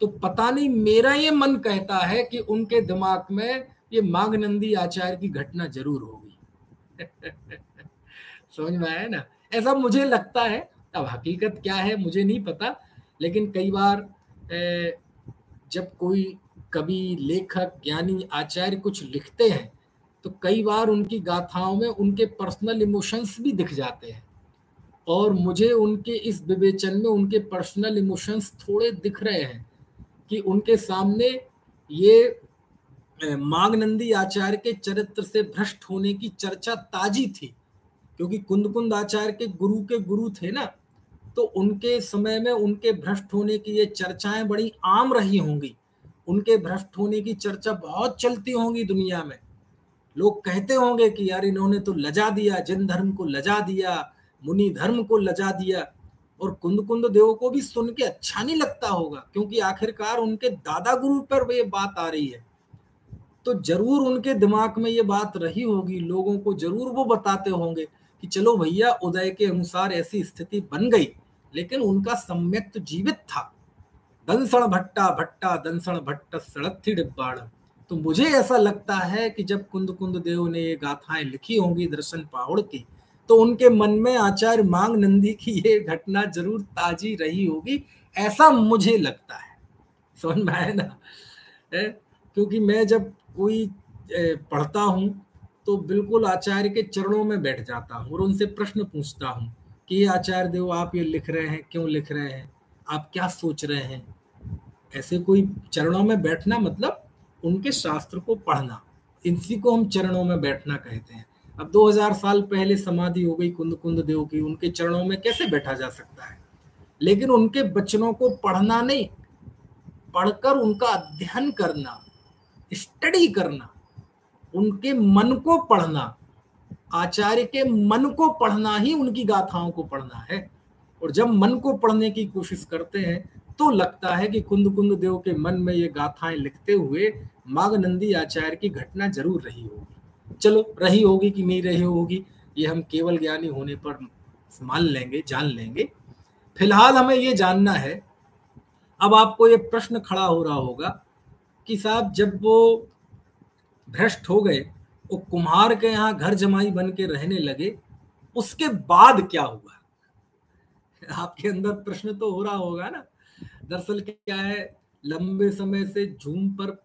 तो पता नहीं मेरा ये मन कहता है कि उनके दिमाग में ये माघनंदी आचार्य की घटना जरूर होगी। समझ में आया ना, ऐसा मुझे लगता है। अब हकीकत क्या है मुझे नहीं पता, लेकिन कई बार जब कोई कवि लेखक ज्ञानी आचार्य कुछ लिखते हैं तो कई बार उनकी गाथाओं में उनके पर्सनल इमोशंस भी दिख जाते हैं, और मुझे उनके इस विवेचन में उनके पर्सनल इमोशंस थोड़े दिख रहे हैं कि उनके सामने ये माघनंदी आचार्य के चरित्र से भ्रष्ट होने की चर्चा ताजी थी, क्योंकि कुंद आचार्य के गुरु थे ना, तो उनके समय में उनके भ्रष्ट होने की ये चर्चाएं बड़ी आम रही होंगी। उनके भ्रष्ट होने की चर्चा बहुत चलती होंगी दुनिया में। लोग कहते होंगे कि यार इन्होंने तो लजा दिया, जैन धर्म को लजा दिया, मुनि धर्म को लजा दिया। और कुंद देव को भी सुन के अच्छा नहीं लगता होगा, क्योंकि आखिरकार उनके दादा गुरु पर ये बात आ रही है। तो जरूर उनके दिमाग में ये बात रही होगी, लोगों को जरूर वो बताते होंगे कि चलो भैया उदय के अनुसार ऐसी स्थिति बन गई, लेकिन उनका सम्यक तो जीवित था। दंसण भट्टा भट्टा दंसण भट्ट सड़त्थी डिब्बाड़। तो मुझे ऐसा लगता है कि जब कुंद देव ने ये गाथाएं लिखी होंगी दर्शन पाहुड़ की, तो उनके मन में आचार्य माघनंदी की ये घटना जरूर ताजी रही होगी, ऐसा मुझे लगता है। समझ में आया ना, क्योंकि मैं जब कोई पढ़ता हूँ तो बिल्कुल आचार्य के चरणों में बैठ जाता हूँ और उनसे प्रश्न पूछता हूँ कि ये आचार्य देव आप ये लिख रहे हैं, क्यों लिख रहे हैं, आप क्या सोच रहे हैं। ऐसे कोई चरणों में बैठना मतलब उनके शास्त्र को पढ़ना, इसी को हम चरणों में बैठना कहते हैं। अब 2000 साल पहले समाधि हो गई कुंद देव की, उनके चरणों में कैसे बैठा जा सकता है। लेकिन उनके वचनों को पढ़ना नहीं, पढ़कर उनका अध्ययन करना, स्टडी करना, उनके मन को पढ़ना, आचार्य के मन को पढ़ना ही उनकी गाथाओं को पढ़ना है। और जब मन को पढ़ने की कोशिश करते हैं तो लगता है कि कुंद देव के मन में ये गाथाएं लिखते हुए माघनंदी आचार्य की घटना जरूर रही होगी। चलो रही होगी कि नहीं रही होगी ये हम केवल ज्ञानी होने पर मान लेंगे, जान लेंगे। फिलहाल हमें ये जानना है। अब आपको ये प्रश्न खड़ा हो रहा होगा कि साहब जब वो भ्रष्ट हो गए, वो कुम्हार के यहाँ घर जमाई बन के रहने लगे, उसके बाद क्या हुआ। आपके अंदर प्रश्न तो हो रहा होगा ना। दरअसल क्या है, लंबे समय से जूम पर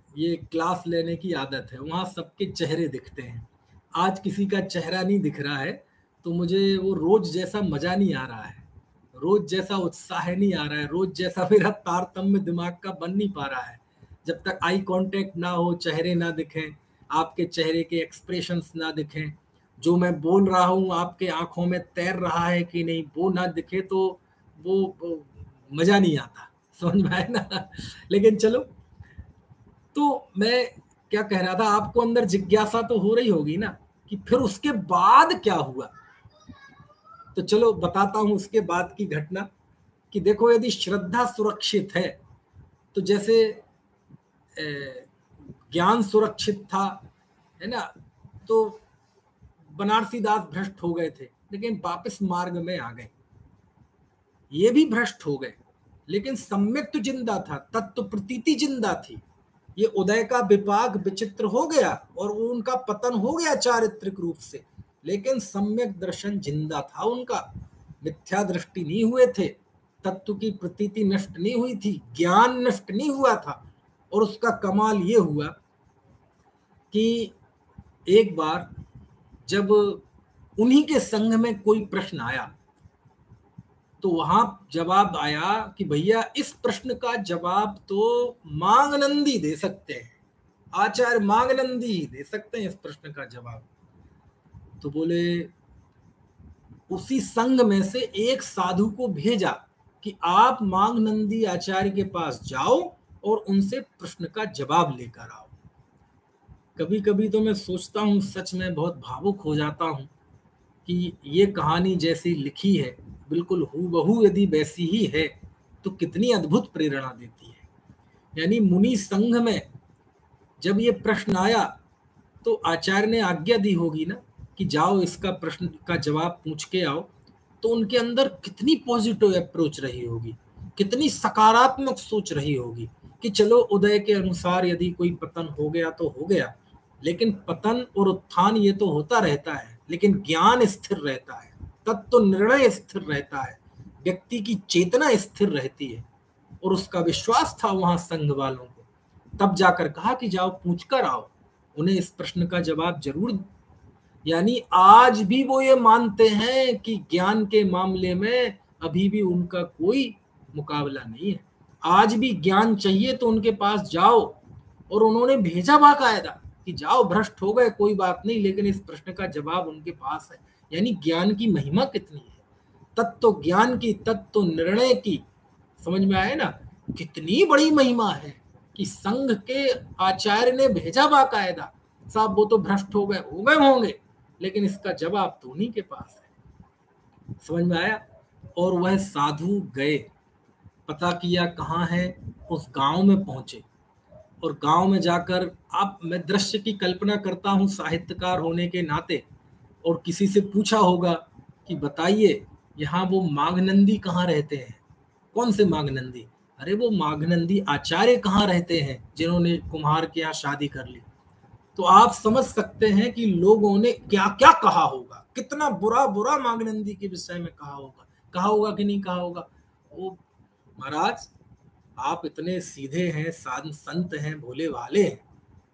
ये क्लास लेने की आदत है, वहाँ सबके चेहरे दिखते हैं। आज किसी का चेहरा नहीं दिख रहा है, तो मुझे वो रोज जैसा मजा नहीं आ रहा है, रोज जैसा उत्साह नहीं आ रहा है, रोज जैसा मेरा तारतम्य दिमाग का बन नहीं पा रहा है। जब तक आई कांटेक्ट ना हो, चेहरे ना दिखें, आपके चेहरे के एक्सप्रेशंस ना दिखें, जो मैं बोल रहा हूँ आपके आंखों में तैर रहा है कि नहीं वो ना दिखे, तो वो मजा नहीं आता। समझ में आया ना। लेकिन चलो, तो मैं क्या कह रहा था, आपको अंदर जिज्ञासा तो हो रही होगी ना कि फिर उसके बाद क्या हुआ। तो चलो बताता हूं उसके बाद की घटना। कि देखो, यदि श्रद्धा सुरक्षित है तो जैसे ज्ञान सुरक्षित था, है ना, तो बनारसी दास भ्रष्ट हो गए थे लेकिन वापस मार्ग में आ गए। ये भी भ्रष्ट हो गए लेकिन सम्यक तो जिंदा था, तत्व प्रतीति जिंदा थी। ये उदय का विपाक विचित्र हो गया और वो उनका पतन हो गया चारित्रिक रूप से, लेकिन सम्यक दर्शन जिंदा था उनका। मिथ्या दृष्टि नहीं हुए थे, तत्व की प्रतीति नष्ट नहीं हुई थी, ज्ञान नष्ट नहीं हुआ था। और उसका कमाल ये हुआ कि एक बार जब उन्हीं के संघ में कोई प्रश्न आया तो वहां जवाब आया कि भैया इस प्रश्न का जवाब तो मांगनंदी दे सकते हैं, आचार्य मांगनंदी दे सकते हैं इस प्रश्न का जवाब। तो बोले उसी संघ में से एक साधु को भेजा कि आप मांगनंदी आचार्य के पास जाओ और उनसे प्रश्न का जवाब लेकर आओ। कभी कभी तो मैं सोचता हूँ, सच में बहुत भावुक हो जाता हूँ कि ये कहानी जैसी लिखी है बिल्कुल हूबहू यदि वैसी ही है तो कितनी अद्भुत प्रेरणा देती है। यानी मुनि संघ में जब ये प्रश्न आया तो आचार्य ने आज्ञा दी होगी ना कि जाओ इसका प्रश्न का जवाब पूछ के आओ, तो उनके अंदर कितनी पॉजिटिव अप्रोच रही होगी, कितनी सकारात्मक सोच रही होगी कि चलो उदय के अनुसार यदि कोई पतन हो गया तो हो गया, लेकिन पतन और उत्थान ये तो होता रहता है, लेकिन ज्ञान स्थिर रहता है, तत्व निर्णय स्थिर रहता है, व्यक्ति की चेतना स्थिर रहती है। और उसका विश्वास था वहां संघ वालों को, तब जाकर कहा कि जाओ पूछ कर आओ, उन्हें इस प्रश्न का जवाब जरूर। यानी आज भी वो ये मानते हैं कि ज्ञान के मामले में अभी भी उनका कोई मुकाबला नहीं है, आज भी ज्ञान चाहिए तो उनके पास जाओ। और उन्होंने भेजा बाकायदा कि जाओ, भ्रष्ट हो गए कोई बात नहीं, लेकिन इस प्रश्न का जवाब उनके पास है। यानी ज्ञान की महिमा कितनी है, तत्व ज्ञान की, तत्व निर्णय की, समझ में आए ना, कितनी बड़ी महिमा है कि संघ के आचार्य ने भेजा बाकायदा, साहब वो तो भ्रष्ट हो गए होंगे, लेकिन इसका जवाब तो उन्हीं के पास है। समझ में आया। और वह साधु गए, पता किया कहाँ है, उस गांव में पहुंचे, और गांव में जाकर अब मैं दृश्य की कल्पना करता हूँ साहित्यकार होने के नाते, और किसी से पूछा होगा कि बताइए यहाँ वो माघनंदी कहाँ रहते हैं। कौन से माघनंदी? अरे वो माघनंदी आचार्य कहाँ रहते हैं जिन्होंने कुम्हार के यहाँ शादी कर ली। तो आप समझ सकते हैं कि लोगों ने क्या क्या कहा होगा, कितना बुरा बुरा माघनंदी के विषय में कहा होगा कि नहीं कहा होगा। वो महाराज आप इतने सीधे हैं, संत हैं, भोले वाले हैं,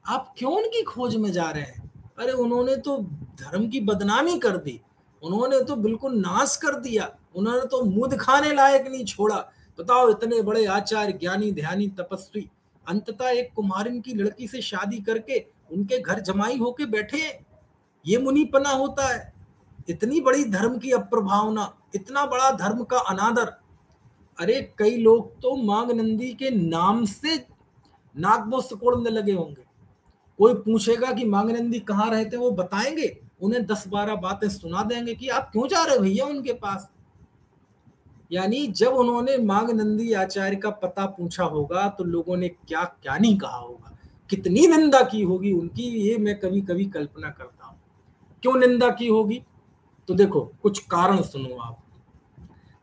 आप क्यों उनकी खोज में जा रहे हैं? अरे उन्होंने तो धर्म की बदनामी कर दी, उन्होंने तो बिल्कुल नाश कर दिया, उन्होंने तो मुंह दिखाने लायक नहीं छोड़ा। बताओ, इतने बड़े आचार्य, ज्ञानी, ध्यानी, तपस्वी, अंततः एक कुम्हारिन की लड़की से शादी करके उनके घर जमाई होके बैठे। ये मुनिपना होता है? इतनी बड़ी धर्म की अप्रभावना, इतना बड़ा धर्म का अनादर। अरे कई लोग तो माघनंदी के नाम से नाक बो सिकोड़ने लगे होंगे। कोई पूछेगा कि माघनंदी कहाँ रहते, वो बताएंगे, उन्हें 10-12 बातें सुना देंगे कि आप क्यों जा रहे भैया उनके पास। यानी जब उन्होंने माघनंदी आचार्य का पता पूछा होगा तो लोगों ने क्या क्या नहीं कहा होगा, कितनी निंदा की होगी उनकी, ये मैं कभी कभी कल्पना करता हूँ। क्यों निंदा की होगी? तो देखो कुछ कारण सुनो आप।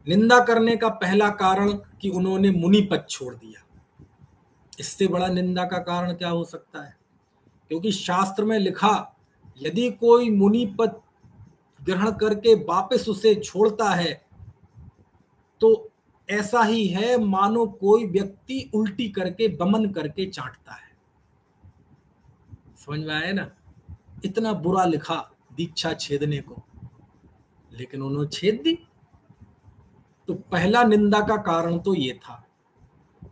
निंदा करने का पहला कारण कि उन्होंने मुनि पद छोड़ दिया। इससे बड़ा निंदा का कारण क्या हो सकता है? क्योंकि शास्त्र में लिखा, यदि कोई मुनि पद ग्रहण करके वापस उसे छोड़ता है तो ऐसा ही है मानो कोई व्यक्ति उल्टी करके बमन करके चाटता है। समझ में आया ना? इतना बुरा लिखा दीक्षा छेदने को, लेकिन उन्होंने छेद दी। तो पहला निंदा का कारण तो ये था।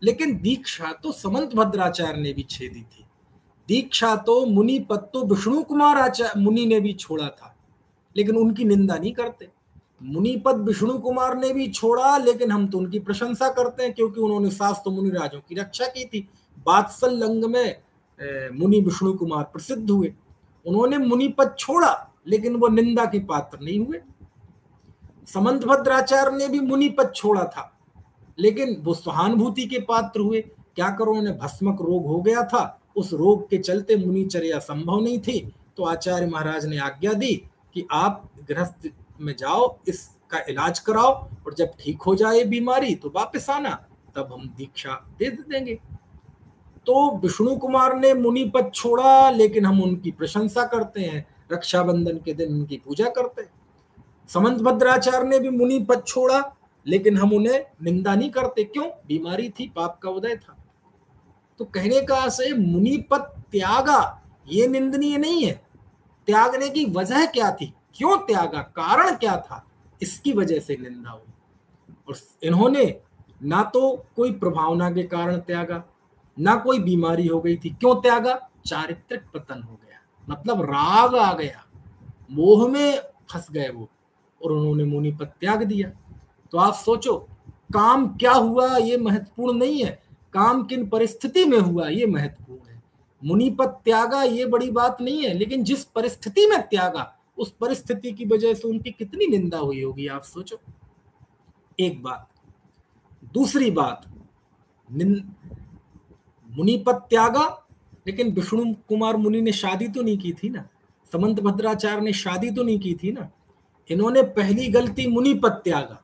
लेकिन दीक्षा तो समंत भद्राचार्य ने भी छेदी थी। दीक्षा तो मुनि पद तो विष्णु कुमार आचार्य मुनि ने भी छोड़ा था, लेकिन उनकी निंदा नहीं करते। मुनि पद विष्णु कुमार ने भी छोड़ा, लेकिन हम तो उनकी प्रशंसा करते हैं क्योंकि उन्होंने शास्त्र मुनि राजों की रक्षा की थी। बात्सल लंग में मुनि विष्णु कुमार प्रसिद्ध हुए। उन्होंने मुनि पद छोड़ा, लेकिन वो निंदा के पात्र नहीं हुए। समंत भद्राचार्य ने भी मुनि पद छोड़ा था, लेकिन वो सहानुभूति के पात्र हुए। क्या करो, उन्हें भस्मक रोग हो गया था, उस रोग के चलते मुनिचर्या संभव नहीं थी। तो आचार्य महाराज ने आज्ञा दी कि आप गृहस्थ में जाओ, इसका इलाज कराओ, और जब ठीक हो जाए बीमारी तो वापस आना, तब हम दीक्षा दे देंगे। तो विष्णु कुमार ने मुनि पद छोड़ा, लेकिन हम उनकी प्रशंसा करते हैं, रक्षाबंधन के दिन उनकी पूजा करते हैं। समंत भद्राचार्य ने भी मुनि पद छोड़ा, लेकिन हम उन्हें निंदा नहीं करते। क्यों? बीमारी थी, पाप का उदय था। तो कहने का से मुनि पद त्यागा ये निंदनीय नहीं है। त्यागने की वजह क्या थी, क्यों त्यागा, कारण क्या था, इसकी वजह से निंदा हुई। और इन्होंने ना तो कोई प्रभावना के कारण त्यागा, ना कोई बीमारी हो गई थी। क्यों त्यागा? चारित्रिक पतन हो गया, मतलब राग आ गया, मोह में फंस गए वो, और उन्होंने मुनिपद त्याग दिया। तो आप सोचो, काम क्या हुआ ये महत्वपूर्ण नहीं है, काम किन परिस्थिति में हुआ ये महत्वपूर्ण है। मुनिपद त्यागा ये बड़ी बात नहीं है, लेकिन जिस परिस्थिति में त्यागा उस परिस्थिति की वजह से उनकी कितनी निंदा हुई होगी, आप सोचो। एक बात। दूसरी बात, मुनिपद त्यागा, लेकिन विष्णु कुमार मुनि ने शादी तो नहीं की थी ना, समंत भद्राचार्य ने शादी तो नहीं की थी ना। इन्होंने पहली गलती मुनिपद त्यागा,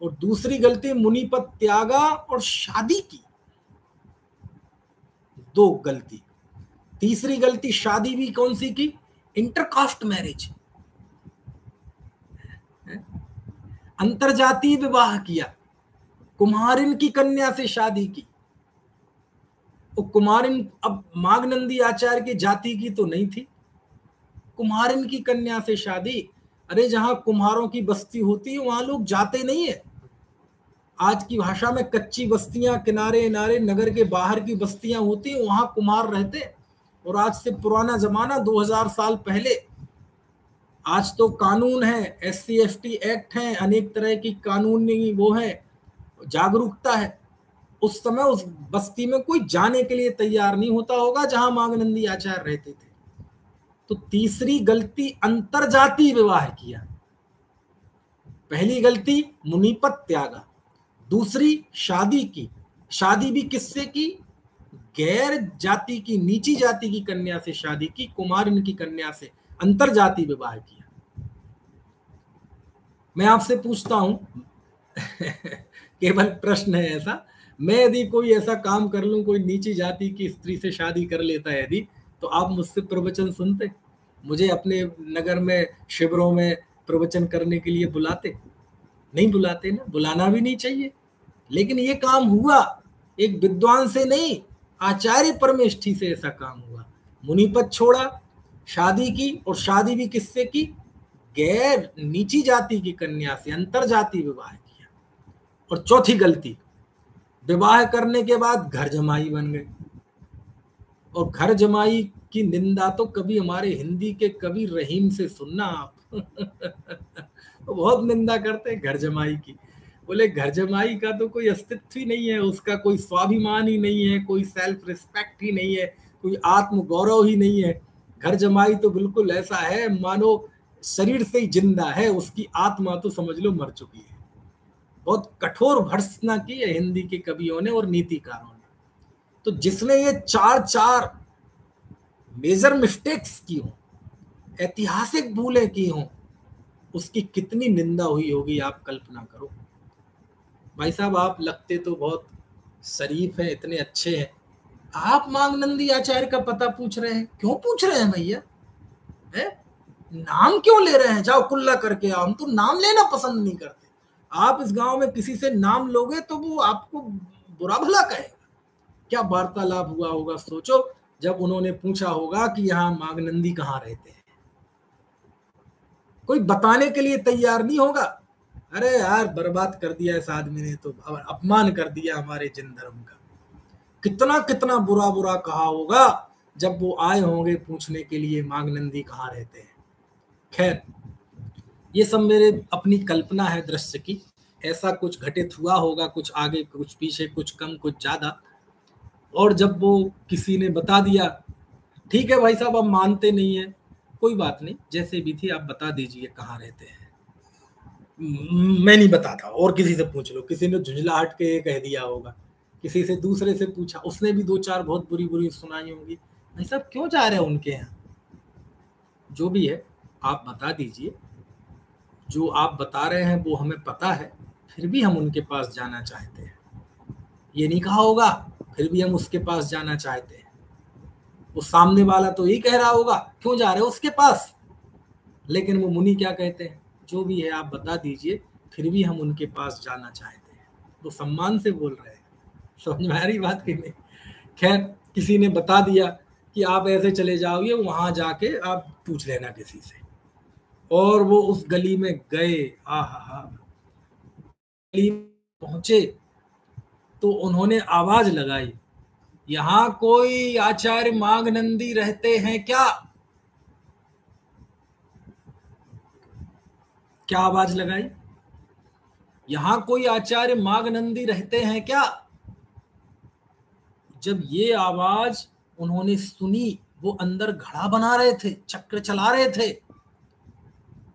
और दूसरी गलती मुनिपद त्यागा और शादी की, दो गलती। तीसरी गलती शादी भी कौन सी की? इंटरकास्ट मैरिज, अंतरजातीय विवाह किया, कुम्हारिन की कन्या से शादी की। वो कुम्हारिन अब मागनंदी आचार्य की जाति की तो नहीं थी, कुम्हारिन की कन्या से शादी। अरे जहां कुम्हारों की बस्ती होती है वहां लोग जाते नहीं है। आज की भाषा में कच्ची बस्तियां, किनारे किनारे नगर के बाहर की बस्तियां होती हैं, वहां कुम्हार रहते। और आज से पुराना जमाना 2000 साल पहले, आज तो कानून है, SC ST एक्ट है, अनेक तरह की कानूनी वो है, जागरूकता है। उस समय उस बस्ती में कोई जाने के लिए तैयार नहीं होता होगा जहां मागनंदी आचार्य रहते थे। तो तीसरी गलती अंतरजातीय विवाह किया। पहली गलती मुनिपद त्यागा, दूसरी शादी की। शादी भी किससे की? गैर जाति की, नीची जाति की कन्या से शादी की, कुमारिन की कन्या से अंतरजातीय विवाह किया। मैं आपसे पूछता हूं केवल प्रश्न है ऐसा, मैं यदि कोई ऐसा काम कर लूं, कोई नीची जाति की स्त्री से शादी कर लेता है यदि, तो आप मुझसे प्रवचन सुनते? मुझे अपने नगर में शिविरों में प्रवचन करने के लिए बुलाते? नहीं बुलाते ना, बुलाना भी नहीं चाहिए। लेकिन ये काम हुआ एक विद्वान से नहीं, आचार्य परमेष्ठी से ऐसा काम हुआ। मुनिपद छोड़ा, शादी की, और शादी भी किससे की? गैर नीची जाति की कन्या से, अंतरजातीय विवाह किया। और चौथी गलती, विवाह करने के बाद घर जमाई बन गए। और घर जमाई की निंदा तो कभी हमारे हिंदी के कवि रहीम से सुनना आप तो बहुत निंदा करते हैं घर जमाई की। बोले घर जमाई का तो कोई अस्तित्व ही नहीं है, उसका कोई स्वाभिमान ही नहीं है, कोई सेल्फ रिस्पेक्ट ही नहीं है, कोई आत्म गौरव ही नहीं है। घर जमाई तो बिल्कुल ऐसा है मानो शरीर से ही जिंदा है, उसकी आत्मा तो समझ लो मर चुकी है। बहुत कठोर भर्त्सना की है हिंदी के कवियों ने और नीतिकारों ने। तो जिसने ये चार मेजर मिस्टेक्स की हो, ऐतिहासिक भूलें की हो, उसकी कितनी निंदा हुई होगी आप कल्पना करो। भाई साहब, आप लगते तो बहुत शरीफ हैं, इतने अच्छे हैं, आप मागनंदी आचार्य का पता पूछ रहे हैं? क्यों पूछ रहे हैं भैया? नाम क्यों ले रहे हैं? जाओ कुल्ला करके आओ। हम तो नाम लेना पसंद नहीं करते। आप इस गांव में किसी से नाम लोगे तो वो आपको बुरा भला कहेगा। क्या वार्तालाप हुआ होगा सोचो, जब उन्होंने पूछा होगा कि यहाँ मागनंदी कहाँ रहते हैं। कोई बताने के लिए तैयार नहीं होगा। अरे यार, बर्बाद कर दिया इस आदमी ने, तो अपमान कर दिया हमारे जिन धर्म का। कितना कितना बुरा बुरा कहा होगा जब वो आए होंगे पूछने के लिए मागनंदी कहाँ रहते हैं। खैर, ये सब मेरे अपनी कल्पना है दृश्य की। ऐसा कुछ घटित हुआ होगा, कुछ आगे कुछ पीछे, कुछ कम कुछ ज्यादा। और जब वो किसी ने बता दिया, ठीक है भाई साहब, आप मानते नहीं है, कोई बात नहीं, जैसे भी थी आप बता दीजिए कहाँ रहते हैं। मैं नहीं बताता, और किसी से पूछ लो। किसी ने झुंझलाहट के कह दिया होगा, किसी से दूसरे से पूछा, उसने भी दो चार बहुत बुरी बुरी सुनाई होंगी। भाई साहब क्यों जा रहे हैं उनके यहाँ? जो भी है आप बता दीजिए। जो आप बता रहे हैं वो हमें पता है, फिर भी हम उनके पास जाना चाहते हैं। ये नहीं कहा होगा फिर भी हम उसके पास जाना चाहते हैं। वो सामने वाला तो यही कह रहा होगा क्यों जा रहे हो उसके पास, लेकिन वो मुनि क्या कहते हैं? जो भी है आप बता दीजिए, फिर भी हम उनके पास जाना चाहते हैं। वो सम्मान से बोल रहे हैं। समझ में आ रही बात की नहीं? खैर, किसी ने बता दिया कि आप ऐसे चले जाओगे, वहां जाके आप पूछ लेना किसी से। और वो उस गली में गए, आहा, पहुंचे तो उन्होंने आवाज लगाई, यहाँ कोई आचार्य मागनंदी रहते हैं क्या? क्या आवाज लगाई? यहाँ कोई आचार्य मागनंदी रहते हैं क्या? जब ये आवाज उन्होंने सुनी, वो अंदर घड़ा बना रहे थे, चक्र चला रहे थे,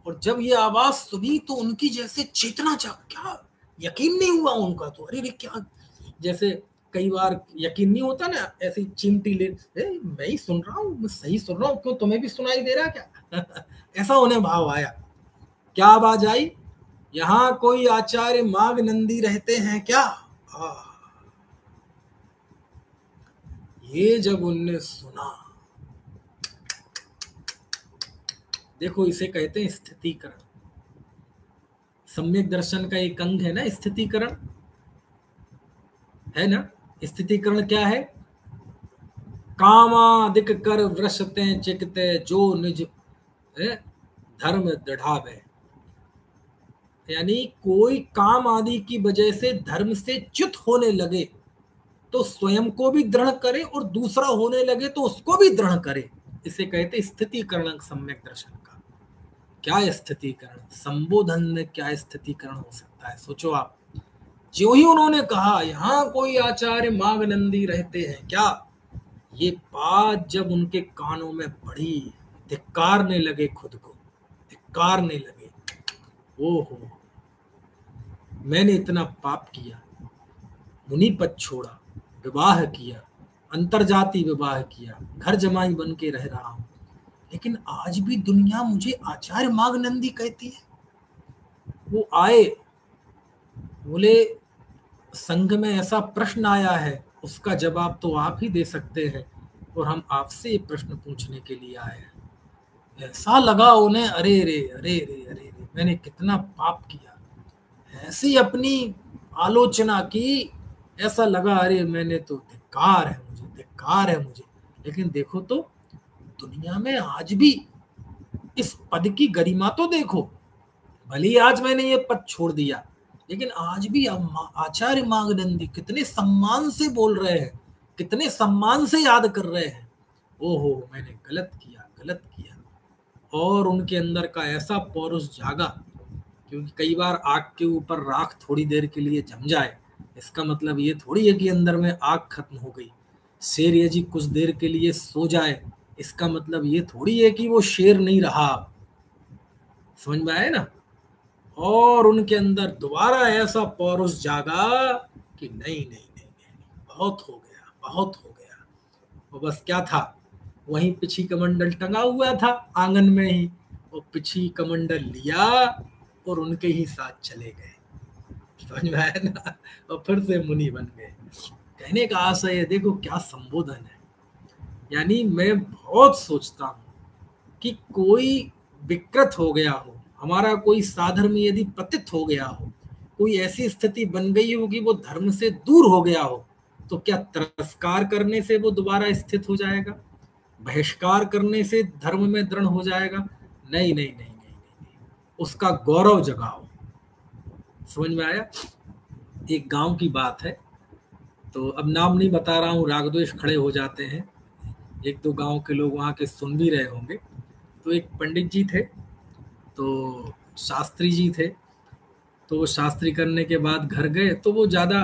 और जब ये आवाज सुनी तो उनकी जैसे चेतना जाग, क्या यकीन नहीं हुआ उनका, तो अरे क्या, जैसे कई बार यकीन नहीं होता ना, ऐसी चिमटी ले, मैं ही सुन रहा हूँ, मैं सही सुन रहा हूँ, क्यों तुम्हें भी सुनाई दे रहा क्या? ऐसा उन्हें भाव आया। क्या आवाज आई? यहाँ कोई आचार्य मागनंदी रहते हैं क्या? ये जब उनने सुना, देखो इसे कहते हैं स्थितीकरण। सम्यक दर्शन का एक अंग है ना स्थितीकरण, है ना? स्थितीकरण क्या है? कामादिक कर वृषते चिकते जो निज धर्म दृढ़ावे, यानी कोई काम आदि की वजह से धर्म से च्युत होने लगे तो स्वयं को भी दृढ़ करे, और दूसरा होने लगे तो उसको भी दृढ़ करे। इसे कहते स्थितीकरण सम्यक दर्शन का। क्या स्थितीकरण? संबोधन में क्या स्थितीकरण हो सकता है? सोचो आप। जो ही उन्होंने कहा यहाँ कोई आचार्य मागनंदी रहते हैं क्या, ये बात जब उनके कानों में पड़ी, धिक्कारने लगे, खुद को धिक्कारने लगे। ओहो, मैंने इतना पाप किया, मुनि पद छोड़ा, विवाह किया, अंतरजाति विवाह किया, घर जमाई बन के रह रहा हूं, लेकिन आज भी दुनिया मुझे आचार्य मागनंदी कहती है। वो आए, बोले संघ में ऐसा प्रश्न आया है, उसका जवाब तो आप ही दे सकते हैं, और हम आपसे ये प्रश्न पूछने के लिए आए हैं। ऐसा लगा उन्हें, अरे रे अरे रे अरे रे, मैंने कितना पाप किया। ऐसी अपनी आलोचना की, ऐसा लगा अरे मैंने तो, धिक्कार है मुझे, धिक्कार है मुझे। लेकिन देखो तो दुनिया में आज भी इस पद की गरिमा तो देखो, भले ही आज मैंने ये पद छोड़ दिया, लेकिन आज भी आचार्य मागनंदी कितने सम्मान से बोल रहे हैं, कितने सम्मान से याद कर रहे हैं। ओहो, मैंने गलत किया, गलत किया। और उनके अंदर का ऐसा पौरुष जागा, क्योंकि कई बार आग के ऊपर राख थोड़ी देर के लिए जम जाए, इसका मतलब ये थोड़ी है कि अंदर में आग खत्म हो गई। शेर यदि कुछ देर के लिए सो जाए, इसका मतलब ये थोड़ी है कि वो शेर नहीं रहा। समझ में आया ना? और उनके अंदर दोबारा ऐसा पौरुष जागा कि नहीं नहीं नहीं नहीं, बहुत हो गया, बहुत हो गया। वो बस क्या था, वहीं पिछी कमंडल टंगा हुआ था आंगन में ही, वो पिछी कमंडल लिया और उनके ही साथ चले गए। समझ में आया ना? और फिर से मुनि बन गए। कहने का आशय है, देखो क्या संबोधन है। यानी मैं बहुत सोचता हूं कि कोई विकृत हो गया हो, हमारा कोई साधर्म यदि पतित हो गया हो, कोई ऐसी स्थिति बन गई हो कि वो धर्म से दूर हो गया हो, तो क्या तिरस्कार करने से वो दोबारा स्थित हो जाएगा? बहिष्कार करने से धर्म में दृढ़ हो जाएगा? नहीं नहीं नहीं नहीं नहीं, नहीं। उसका गौरव जगाओ। समझ में आया? एक गांव की बात है, तो अब नाम नहीं बता रहा हूँ, रागद्वेष खड़े हो जाते हैं, एक दो गांव के लोग वहाँ के सुन भी रहे होंगे। तो एक पंडित जी थे, तो शास्त्री जी थे, तो वो शास्त्री करने के बाद घर गए, तो वो ज़्यादा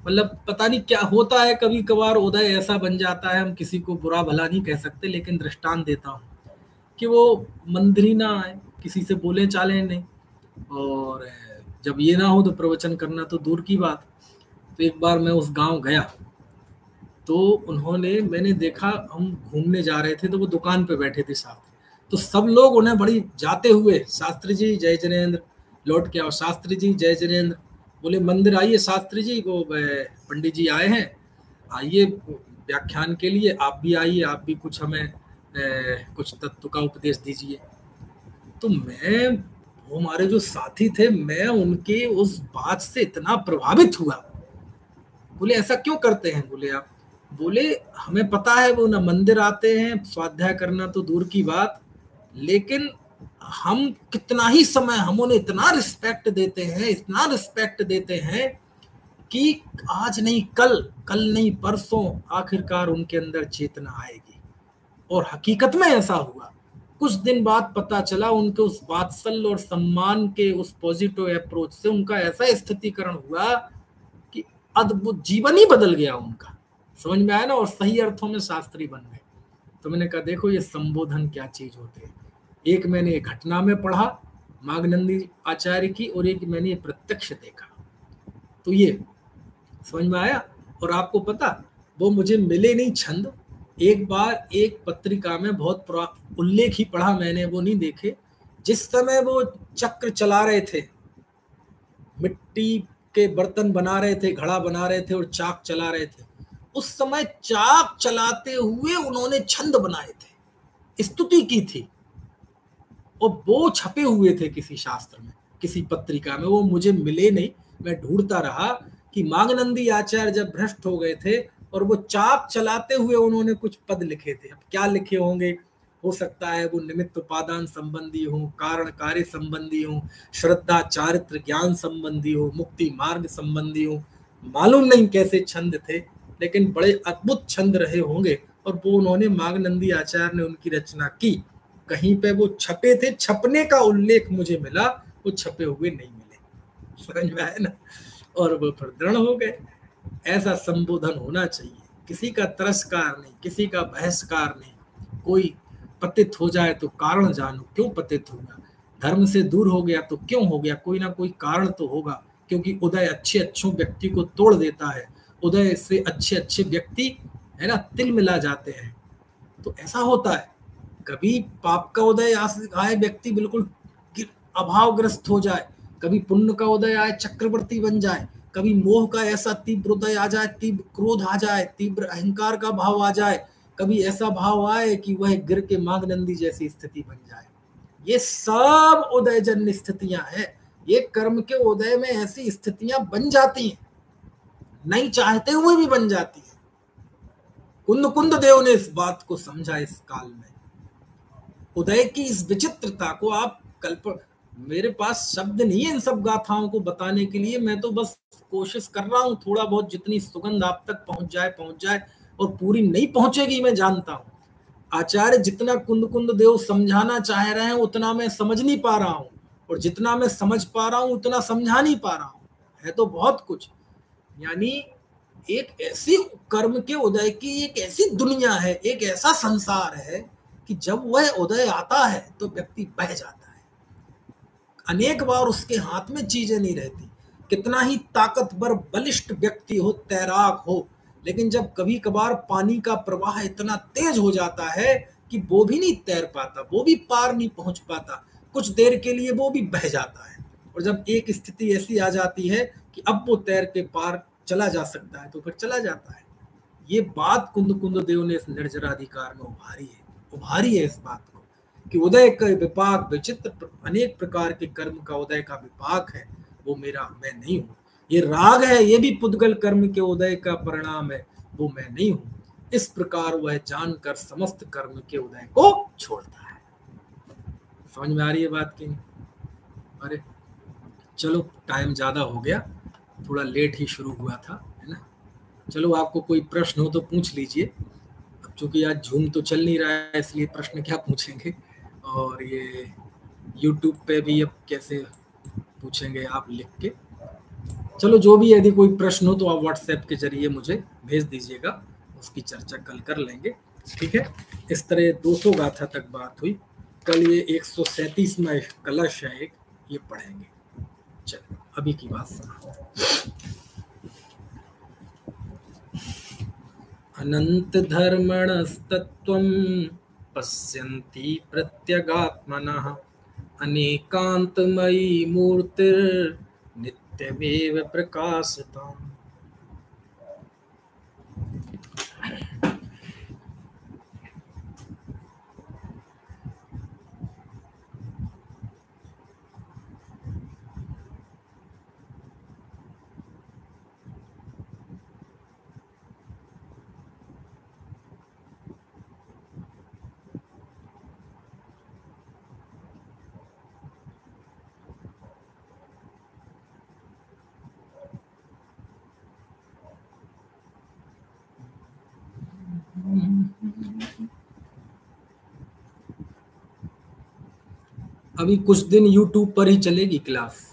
मतलब पता नहीं क्या होता है, कभी कभार उदय ऐसा बन जाता है, हम किसी को बुरा भला नहीं कह सकते, लेकिन दृष्टांत देता हूँ कि वो मंदिर ही ना आए, किसी से बोले चाले नहीं, और जब ये ना हो तो प्रवचन करना तो दूर की बात। तो एक बार मैं उस गांव गया, तो उन्होंने, मैंने देखा, हम घूमने जा रहे थे तो वो दुकान पे बैठे थे शास्त्री, तो सब लोग उन्हें बड़ी जाते हुए, शास्त्री जी जय जिनेंद्र, लौट के आओ, शास्त्री जी जय जिनेंद्र, बोले मंदिर आइए शास्त्री जी, वो पंडित जी आए हैं, आइए व्याख्यान के लिए, आप भी आइए, आप भी कुछ हमें कुछ तत्व का उपदेश दीजिए। तो मैं, वो हमारे जो साथी थे, मैं उनके उस बात से इतना प्रभावित हुआ। बोले ऐसा क्यों करते हैं? बोले आप, बोले हमें पता है वो ना मंदिर आते हैं, स्वाध्याय करना तो दूर की बात, लेकिन हम कितना ही समय हम उन्हें इतना रिस्पेक्ट देते हैं, इतना रिस्पेक्ट देते हैं कि आज नहीं कल, कल नहीं परसों आखिरकार उनके अंदर चेतना आएगी। और हकीकत में ऐसा हुआ। कुछ दिन बाद पता चला उनके उस वात्सल्य और सम्मान के उस पॉजिटिव अप्रोच से उनका ऐसा स्थितिकरण हुआ कि अद्भुत जीवन ही बदल गया उनका। समझ में आया ना, और सही अर्थों में शास्त्री बन गए। तो मैंने कहा देखो ये संबोधन क्या चीज होते हैं। एक मैंने घटना में पढ़ा मागनंदी आचार्य की, और एक मैंने ये प्रत्यक्ष देखा। तो ये समझ में आया। और आपको पता, वो मुझे मिले नहीं छंद। एक बार एक पत्रिका में बहुत उल्लेख ही पढ़ा मैंने, वो नहीं देखे। जिस समय वो चक्र चला रहे थे, मिट्टी के बर्तन बना रहे थे, घड़ा बना रहे थे और चाक चला रहे थे, उस समय चाक चलाते हुए उन्होंने छंद बनाए थे, स्तुति की थी, और वो छपे हुए थे किसी शास्त्र में, किसी पत्रिका में। वो मुझे मिले नहीं। मैं ढूंढता रहा कि मागनंदी आचार्य जब भ्रष्ट हो गए थे और वो चाक चलाते हुए उन्होंने कुछ पद लिखे थे। अब क्या लिखे होंगे, हो सकता है वो निमित्त उपादान संबंधी हो, कारण कार्य संबंधी हो, श्रद्धा चारित्र ज्ञान संबंधी हो, मुक्ति मार्ग संबंधी हो, मालूम नहीं कैसे छंद थे, लेकिन बड़े अद्भुत छंद रहे होंगे। और वो उन्होंने मागनंदी आचार्य ने उनकी रचना की। कहीं पे वो छपे थे, छपने का उल्लेख मुझे मिला, वो छपे हुए नहीं मिले। समझ में आया ना। और वो फिर दृढ़ हो गए। ऐसा संबोधन होना चाहिए, किसी का तिरस्कार नहीं, किसी का बहिष्कार नहीं। कोई पतित हो जाए तो कारण जानो क्यों पतित होगा, धर्म से दूर हो गया तो क्यों हो गया, कोई ना कोई कारण तो होगा। क्योंकि उदय अच्छे अच्छों व्यक्ति को तोड़ देता है, उदय से अच्छे अच्छे व्यक्ति है ना तिल मिला जाते हैं। तो ऐसा होता है, कभी पाप का उदय आए व्यक्ति बिल्कुल अभावग्रस्त हो जाए, कभी पुण्य का उदय आए चक्रवर्ती बन जाए, कभी मोह का ऐसा तीव्र उदय आ जाए, तीव्र क्रोध आ जाए, तीव्र अहंकार का भाव आ जाए, कभी ऐसा भाव आए कि वह गिर के मागनंदी जैसी स्थिति बन जाए। ये सब उदय जन्य स्थितियां हैं। ये कर्म के उदय में ऐसी स्थितियां बन जाती हैं, नहीं चाहते हुए भी बन जाती है। कुंद कुंद देव ने इस बात को समझा इस काल में। उदय की इस विचित्रता को आप मेरे पास शब्द नहीं है इन सब गाथाओं को बताने के लिए। मैं तो बस कोशिश कर रहा हूं थोड़ा बहुत, जितनी सुगंध आप तक पहुंच जाए, और पूरी नहीं पहुंचेगी मैं जानता हूं। आचार्य जितना कुंद कुंद देव समझाना चाह रहे हैं उतना मैं समझ नहीं पा रहा हूं, और जितना मैं समझ पा रहा हूं उतना समझा नहीं पा रहा हूं। है तो बहुत कुछ। यानी एक ऐसी कर्म के उदय की एक ऐसी दुनिया है, एक ऐसा संसार है कि जब वह उदय आता है तो व्यक्ति बह जाता है। अनेक बार उसके हाथ में चीजें नहीं रहती, कितना ही ताकतवर बलिष्ठ व्यक्ति हो, तैराक हो, लेकिन जब कभी कभार पानी का प्रवाह इतना तेज हो जाता है कि वो भी नहीं तैर पाता, वो भी पार नहीं पहुंच पाता, कुछ देर के लिए वो भी बह जाता है। और जब एक स्थिति ऐसी आ जाती है कि अब वो तैर के पार चला जा सकता है तो फिर चला जाता है। ये बात कुंद कुंद देव ने इस निर्जराधिकार में उभारी है इस बात को, कि उदय का विपाक विचित्र, अनेक प्रकार के कर्म का उदय का विपाक है, वो मेरा मैं नहीं हूं। ये राग है, ये भी पुद्गल कर्म के उदय का परिणाम है, वो मैं नहीं हूं। इस प्रकार वह जानकर समस्त कर्म के उदय को छोड़ता है। समझ में आ रही है बात की नहीं? अरे चलो, टाइम ज्यादा हो गया, थोड़ा लेट ही शुरू हुआ था, है ना। चलो, आपको कोई प्रश्न हो तो पूछ लीजिए। अब चूंकि आज जूम तो चल नहीं रहा है, इसलिए प्रश्न क्या पूछेंगे। और ये यूट्यूब पे भी अब कैसे पूछेंगे आप लिख के। चलो, जो भी यदि कोई प्रश्न हो तो आप व्हाट्सएप के जरिए मुझे भेज दीजिएगा, उसकी चर्चा कल कर लेंगे। ठीक है। इस तरह 200 गाथा तक बात हुई। कल ये 137वां कलश है एक, ये पढ़ेंगे। चलो, अभी की बात सुना। अनंत धर्मणस्तत्त्वं पश्यन्ति प्रत्यगात्मनः, अनेकान्तमयी मूर्तिर्नित्यमेव प्रकाशताम्। अभी कुछ दिन यूट्यूब पर ही चलेगी क्लास।